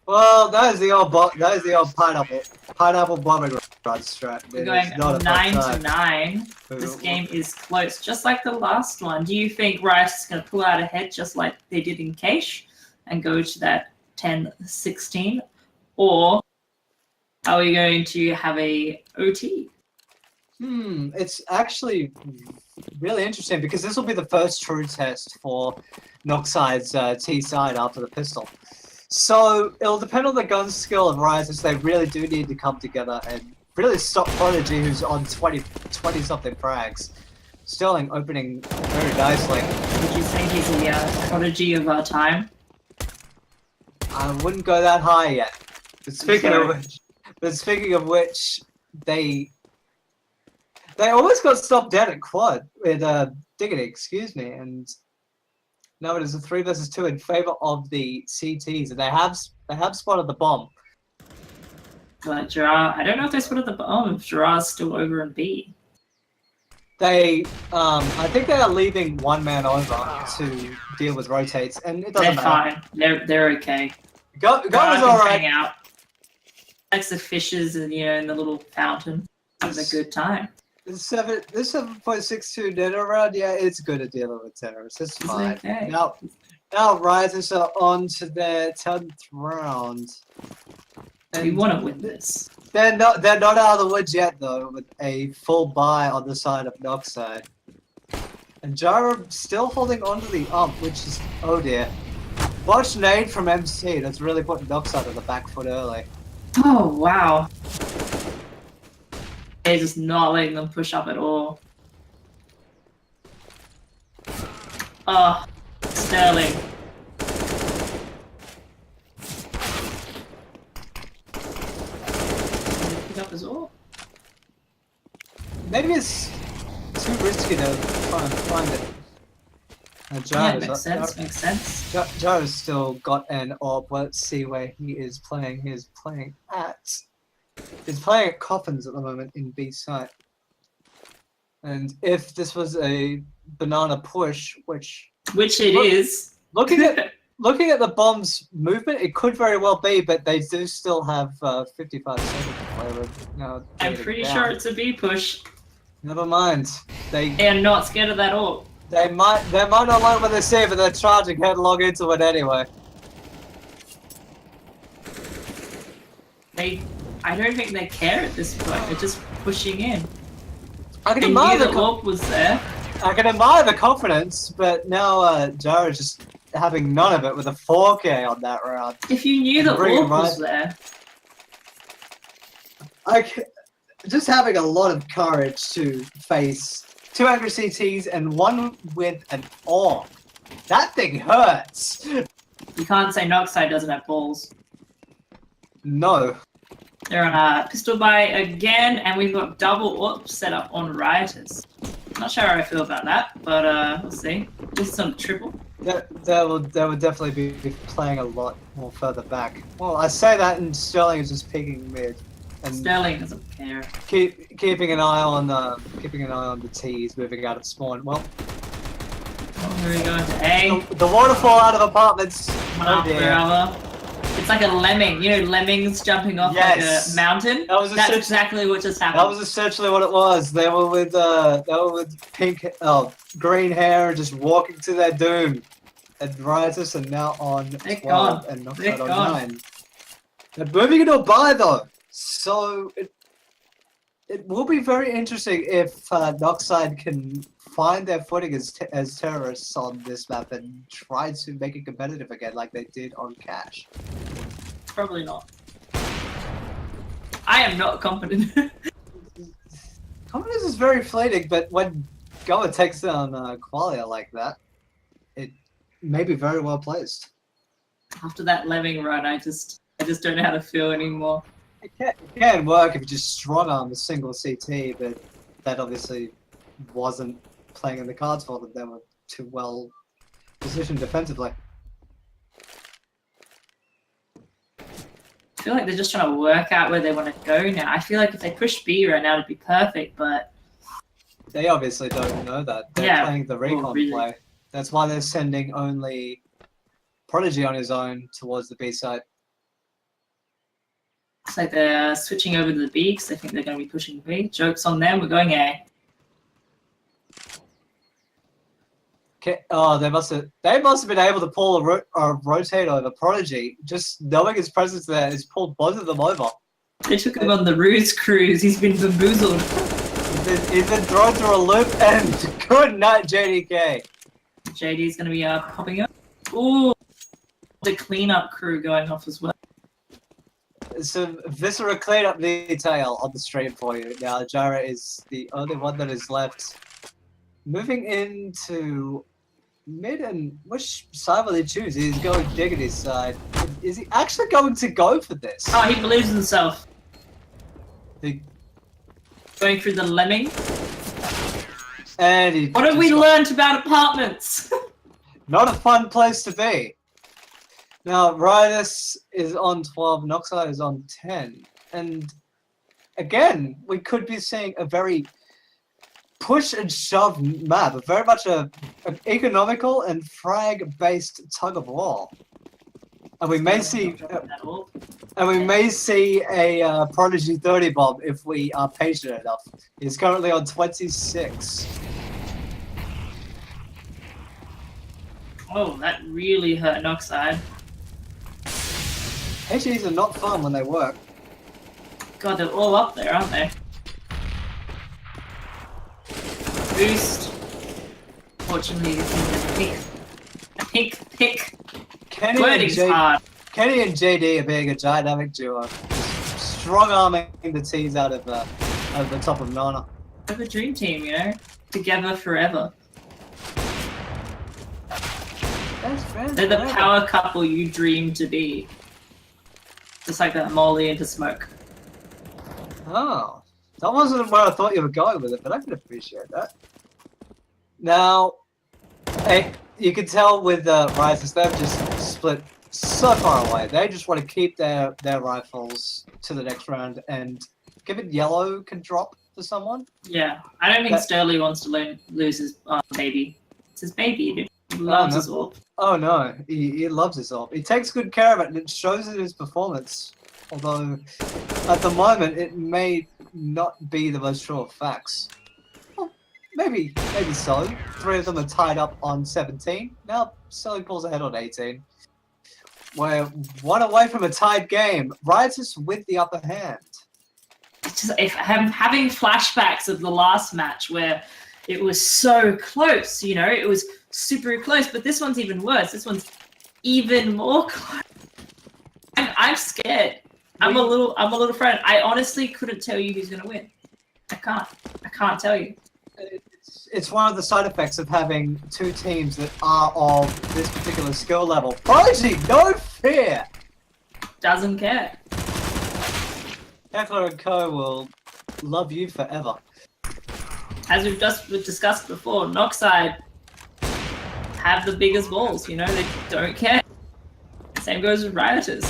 Well, that is the old pineapple bomber rod strat. We're going 9-9. This game is close, just like the last one. Do you think Rioters is going to pull out ahead just like they did in Cache and go to that 10-16, or are we going to have a OT? It's actually really interesting because this will be the first true test for Noxide's T side after the pistol. So it'll depend on the gun skill of Rioters. They really do need to come together and really stop Prodigy, who's on 20-something frags. Sterling opening very nicely. Would you say he's the Prodigy of our time? I wouldn't go that high yet. But speaking of which, they almost got stopped dead at quad with Diggity, excuse me, and now it is a 3 versus 2 in favor of the CTs, and they have spotted the bomb. But Gerard, I don't know if they spotted the bomb. If Gerard's still over in B. They, I think they are leaving one man over to deal with rotates, and it doesn't matter. They're fine. They're okay. Go was alright. Hang out. Likes the fishes and in the little fountain. Have a good time. This 7.62 dinner round, yeah, it's good at dealing with terrorists. It's fine. Okay. Now Rioters are on to their 10th round. And we want to win this. They're not out of the woods yet though, with a full buy on the side of Noxide. And Jara still holding on to the ump, which is, oh dear. Watch nade from MC, that's really putting Noxide on the back foot early. Oh wow. They're just not letting them push up at all. Oh, Sterling. Pick up as well. Maybe it's too risky to try and find it. Yeah, makes sense. Jaro's still got an AWP. Let's see where he is playing. He's playing at Coffins at the moment in B site. And if this was a banana push, which it is, looking at the bomb's movement, it could very well be, but they do still have 55 seconds to play with. I'm pretty sure it's a B push. Never mind. They are not scared of that AWP. They might not like what they say, but they're charging headlong into it anyway. I don't think they care at this point. They're just pushing in. I can admire the AWP was there. I can admire the confidence, but now Jara's just having none of it with a 4K on that round. If you knew the AWP was there. Just having a lot of courage to face 2 angry CTs and one with an AWP. That thing hurts. You can't say Noxide doesn't have balls. No. They're on a pistol buy again, and we've got double AWP set up on Rioters. Not sure how I feel about that, but we'll see. This is on triple. They would definitely be playing a lot more further back. Well, I say that, and Sterling is just peeking mid. And Sterling doesn't care. Keeping an eye on the T's moving out of spawn. Well, here we go into A. The waterfall out of apartments. Oh dear. It's like a lemming. You know, lemmings jumping off like a mountain. That's exactly what just happened. That was essentially what it was. They were with green hair, just walking to their doom. And Riotous are now on 12 and Knockside on 9. They're moving into a bye though, so it will be very interesting if Knockside can find their footing as terrorists on this map and try to make it competitive again like they did on Cash. Probably not. I am not confident. Confidence is very fleeting, but when Goa takes down Qualia like that, it may be very well placed. After that lemming run, I just don't know how to feel anymore. It can work if you just strong arm a single CT, but that obviously wasn't playing in the cards for them. They were too well positioned defensively. I feel like they're just trying to work out where they want to go now. I feel like if they push B right now, it'd be perfect, but they obviously don't know that. They're playing the recon play. That's why they're sending only Prodigy on his own towards the B side. Looks like they're switching over to the B because they think they're going to be pushing B. Joke's on them. We're going A. Okay. Oh, they must have been able to pull a rotate over Prodigy. Just knowing his presence there has pulled both of them over. They took him on the ruse cruise. He's been bamboozled. He's been thrown through a loop, and good night, JDK. JD's going to be popping up. Ooh, the cleanup crew going off as well. So Viscera cleaned up detail on the stream for you. Now Jara is the only one that is left. Moving into mid, and which side will he choose? He's going Diggity's side. Is he actually going to go for this? Oh, he believes in himself. Going through the lemming. And what have we learned about apartments? Not a fun place to be. Now, Riotous is on 12, Knockside is on 10. And again, we could be seeing a very push and shove map, very much an economical and frag-based tug of war. And we may see a Prodigy 30 bomb if we are patient enough. He's currently on 26. Oh, that really hurt Knockside. HEs are not fun when they work. God, they're all up there, aren't they? Boost. Fortunately, this is a pink pick. Kenny and JD are being a dynamic duo. Strong arming the T's out of the top of Nana. They're a dream team, you know? Together forever. They're the power couple you dream to be. Just like that Molly into Smoke. Oh, that wasn't where I thought you were going with it, but I can appreciate that. Now, hey, you can tell with Riotous, they've just split so far away. They just want to keep their rifles to the next round, and given Yellow can drop for someone. Yeah, I don't think Sterling wants to lose his baby. It's his baby, dude. He loves his orb. Oh no, he loves his orb. He takes good care of it, and it shows in his performance. Although, at the moment, it may not be the most true of facts. Well, maybe so. 3 of them are tied up on 17. Now, Sterling pulls ahead on 18. We're 1 away from a tied game. Riotous with the upper hand. It's just, if I'm having flashbacks of the last match where it was so close, you know, it was super close, but this one's even worse. This one's even more close. I'm scared. I'm a little frightened. I honestly couldn't tell you who's gonna win. I can't tell you. It's one of the side effects of having 2 teams that are of this particular skill level. Prodigy, no fear! Doesn't care. Heckler & Co. will love you forever. as we've just discussed before, Noxide have the biggest balls, you know, they don't care. Same goes with Rioters.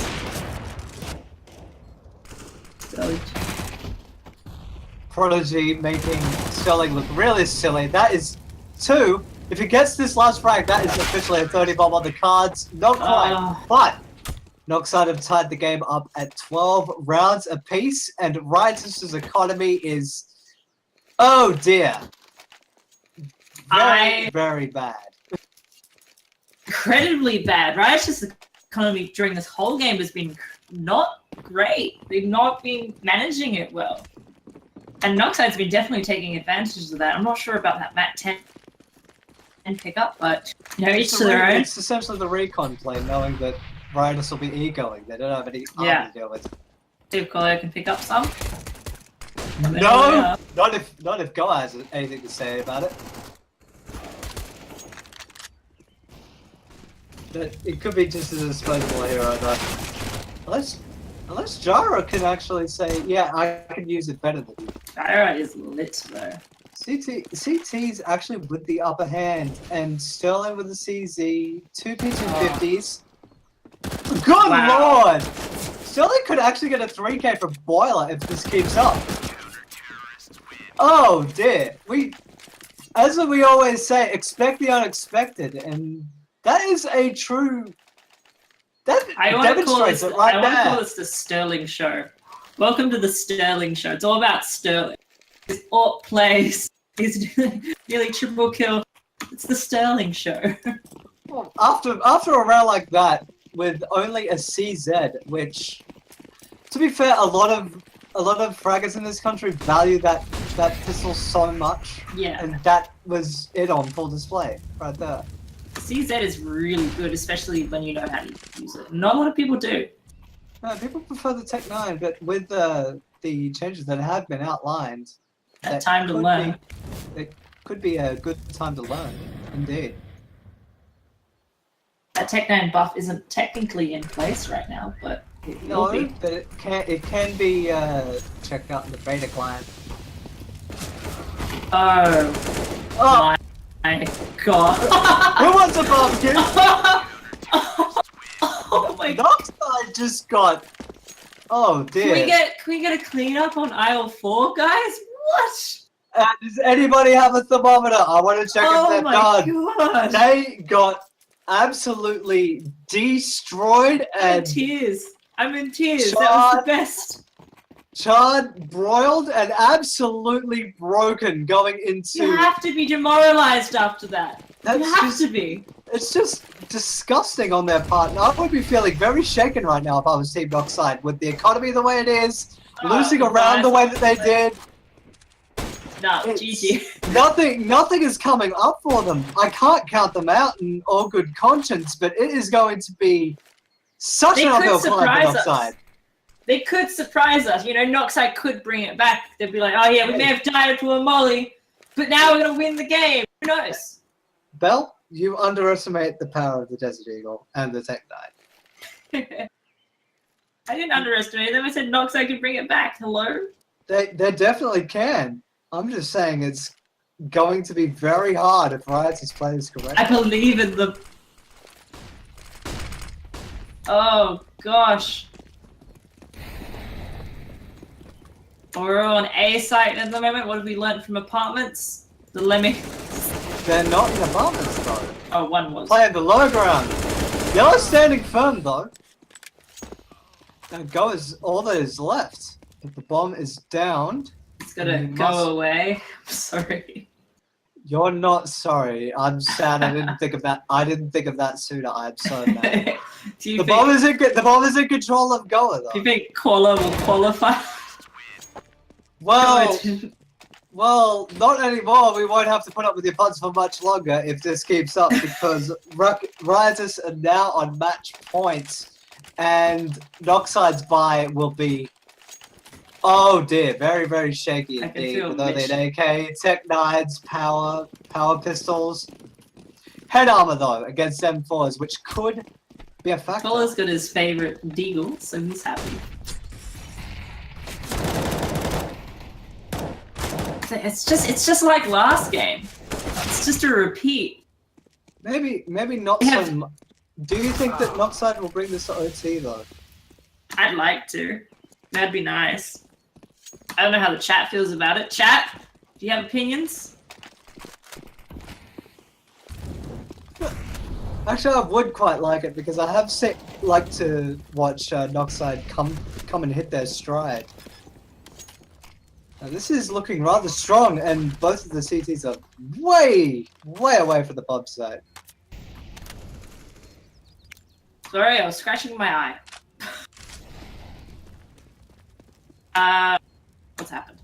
Prodigy making Sterling look really silly. That is 2. If he gets this last frag, that is officially a 30 bomb on the cards. Not quite, but Noxide have tied the game up at 12 rounds apiece, and Riotous' economy is, oh dear, very bad. Incredibly bad. Riotous' economy during this whole game has been not great. They've not been managing it well. And Noxide's been definitely taking advantage of that. I'm not sure about that Mat 10 and pickup, but you know, each to their own. It's essentially the recon play, knowing that Riotous will be egoing. They don't have any armor to deal with. See if Collier can pick up some. No! Not if Go has anything to say about it. But it could be just a disposable hero, though. Unless Jara can actually say, yeah, I can use it better than you. Jara is lit, though. CT's actually with the upper hand, and Sterling with the CZ, 2 P250s. Good lord! Sterling could actually get a 3k for Boiler if this keeps up. Oh dear. As we always say, expect the unexpected, and that is a true... I want to call this the Sterling Show. Welcome to the Sterling Show. It's all about Sterling. His AWP plays. He's nearly triple kill. It's the Sterling Show. Well, after a round like that, with only a CZ, which, to be fair, a lot of fraggers in this country value that pistol so much. Yeah. And that was it on full display right there. CZ is really good, especially when you know how to use it. Not a lot of people do. No, people prefer the Tech 9, but with the changes that have been outlined, that time to learn. It could be a good time to learn, indeed. That Tech 9 buff isn't technically in place right now, but it will be. But it can be checked out in the beta client. Oh my god! Who wants a pumpkin? Oh my god! Noxide just got. Oh dear. Can we get a clean up on aisle 4, guys? What? Does anybody have a thermometer? I want to check if they're done. God. They got absolutely destroyed and I'm in tears. That was the best. Charred, broiled, and absolutely broken going into... You have to be demoralized after that. You have to be. It's just disgusting on their part. And I would be feeling very shaken right now if I was Team Noxide. With the economy the way it is, losing around the way that they did. No, GG. Nothing is coming up for them. I can't count them out in all good conscience, but it is going to be such an uphill climb for Noxide. They could surprise us. You know, Noxide could bring it back. They'd be like, oh yeah, we may have died to a molly, but now we're going to win the game. Who knows? Bell, you underestimate the power of the Desert Eagle and the Tech 9. I didn't underestimate them. I said Noxide could bring it back. Hello? They definitely can. I'm just saying it's going to be very hard if Riot's play is correct. I believe in them. Oh, gosh. We're on A site at the moment. What have we learnt from apartments? The lemming. They're not in apartments though. Oh, one was. Playing the low ground. Yellow's standing firm though. And Go is all that is left. If the bomb is downed. It's gonna go away. I'm sorry. You're not sorry. I'm sad. I didn't think of that. I didn't think of that sooner. I'm so mad. The bomb is in control of Goa though. Do you think Koala will qualify? Well, not anymore. We won't have to put up with your puns for much longer if this keeps up because Riotous are now on match points and Noxide's buy will be, oh dear, very, very shaky indeed. With only an AK, Tech 9s, power pistols. Head armor though against M4s, which could be a factor. Koala's got his favorite deagle, so he's happy. It's just like last game. It's just a repeat. Maybe not so. Do you think that Noxide will bring this to OT though? I'd like to. That'd be nice. I don't know how the chat feels about it. Chat, do you have opinions? Actually, I would quite like it because I have like to watch Noxide come and hit their stride. Now, this is looking rather strong, and both of the CTs are way away from the bomb site. Sorry, I was scratching my eye. What's happened?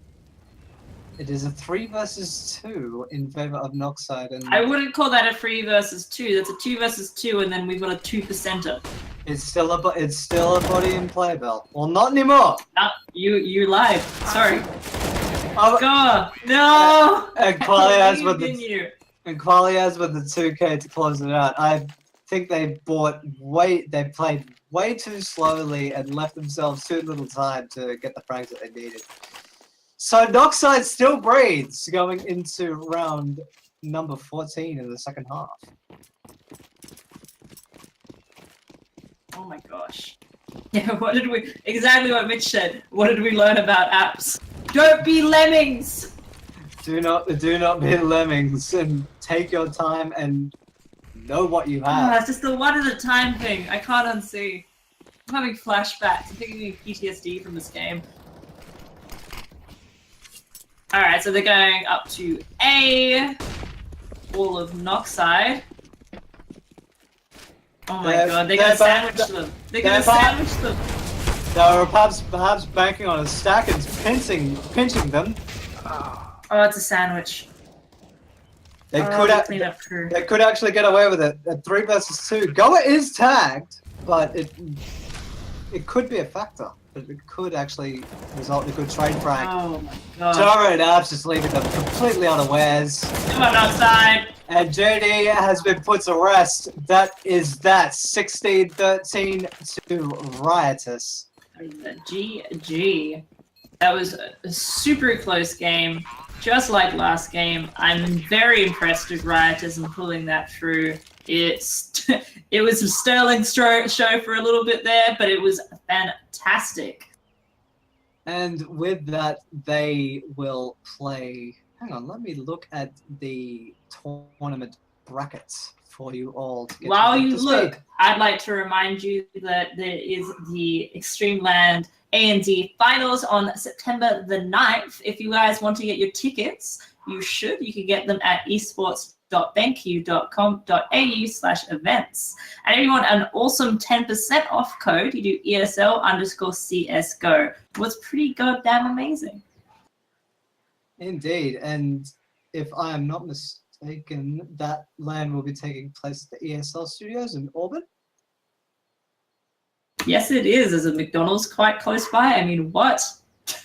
It is a 3 versus 2 in favor of Noxide, and I wouldn't call that a 3 versus 2. That's a 2 versus 2, and then we've got a 2%er. it's still a body in play, Bell. Well, not anymore. You lied. Sorry. God, no! And Qualias with the 2K to close it out. I think they played way too slowly and left themselves too little time to get the frags that they needed. So Noxide still breathes going into round number 14 in the second half. Oh my gosh. Yeah, exactly what Mitch said. What did we learn about apps? Don't be lemmings! Do not be lemmings and take your time and know what you have. It's just the one at a time thing. I can't unsee. I'm having flashbacks. I'm thinking PTSD from this game. Alright, so they're going up to A. All of Noxide. Oh my god, they're gonna sandwich them. They're gonna sandwich them. They were perhaps banking on a stack and pinching them. Oh, it's a sandwich. They could actually get away with it at 3 versus 2. Goa is tagged, but it could be a factor. But it could actually result in a good trade frag. Oh my god. Jara and Abs just leaving them completely unawares. Come on, outside. And JD has been put to rest. That is that. 16-13 to Riotous. GG. That was a super close game, just like last game. I'm very impressed with Riotous and pulling that through. It was a sterling show for a little bit there, but it was fantastic. And with that, they will play. Hang on, let me look at the tournament brackets for you all. To get While you look, I'd like to remind you that there is the EXTREMESLAND ANZ finals on September the 9th. If you guys want to get your tickets, you should. You can get them at esports.benq.com.au/events. And if you want an awesome 10% off code, you do ESL_CSGO. What's pretty goddamn amazing. Indeed, and if I am not mistaken, that LAN will be taking place at the ESL studios in Auburn. Yes, it is. There's a McDonald's quite close by. I mean, what?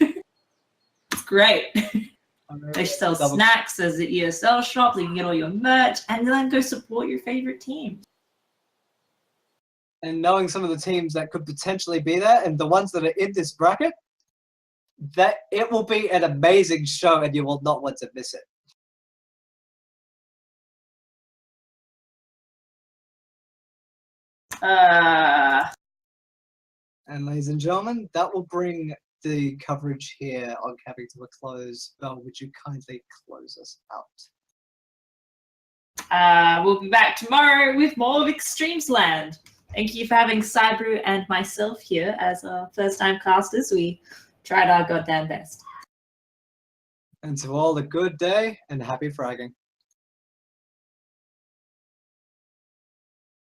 It's great. They sell snacks. There's the ESL shop. You can get all your merch and then go support your favorite team. And knowing some of the teams that could potentially be there and the ones that are in this bracket, that it will be an amazing show and you will not want to miss it. And ladies and gentlemen, that will bring the coverage here on Capping to a close. Belle, would you kindly close us out? We'll be back tomorrow with more of EXTREMESLAND. Thank you for having Cybrew and myself here as first-time casters. We tried our goddamn best. And to all a good day and happy fragging.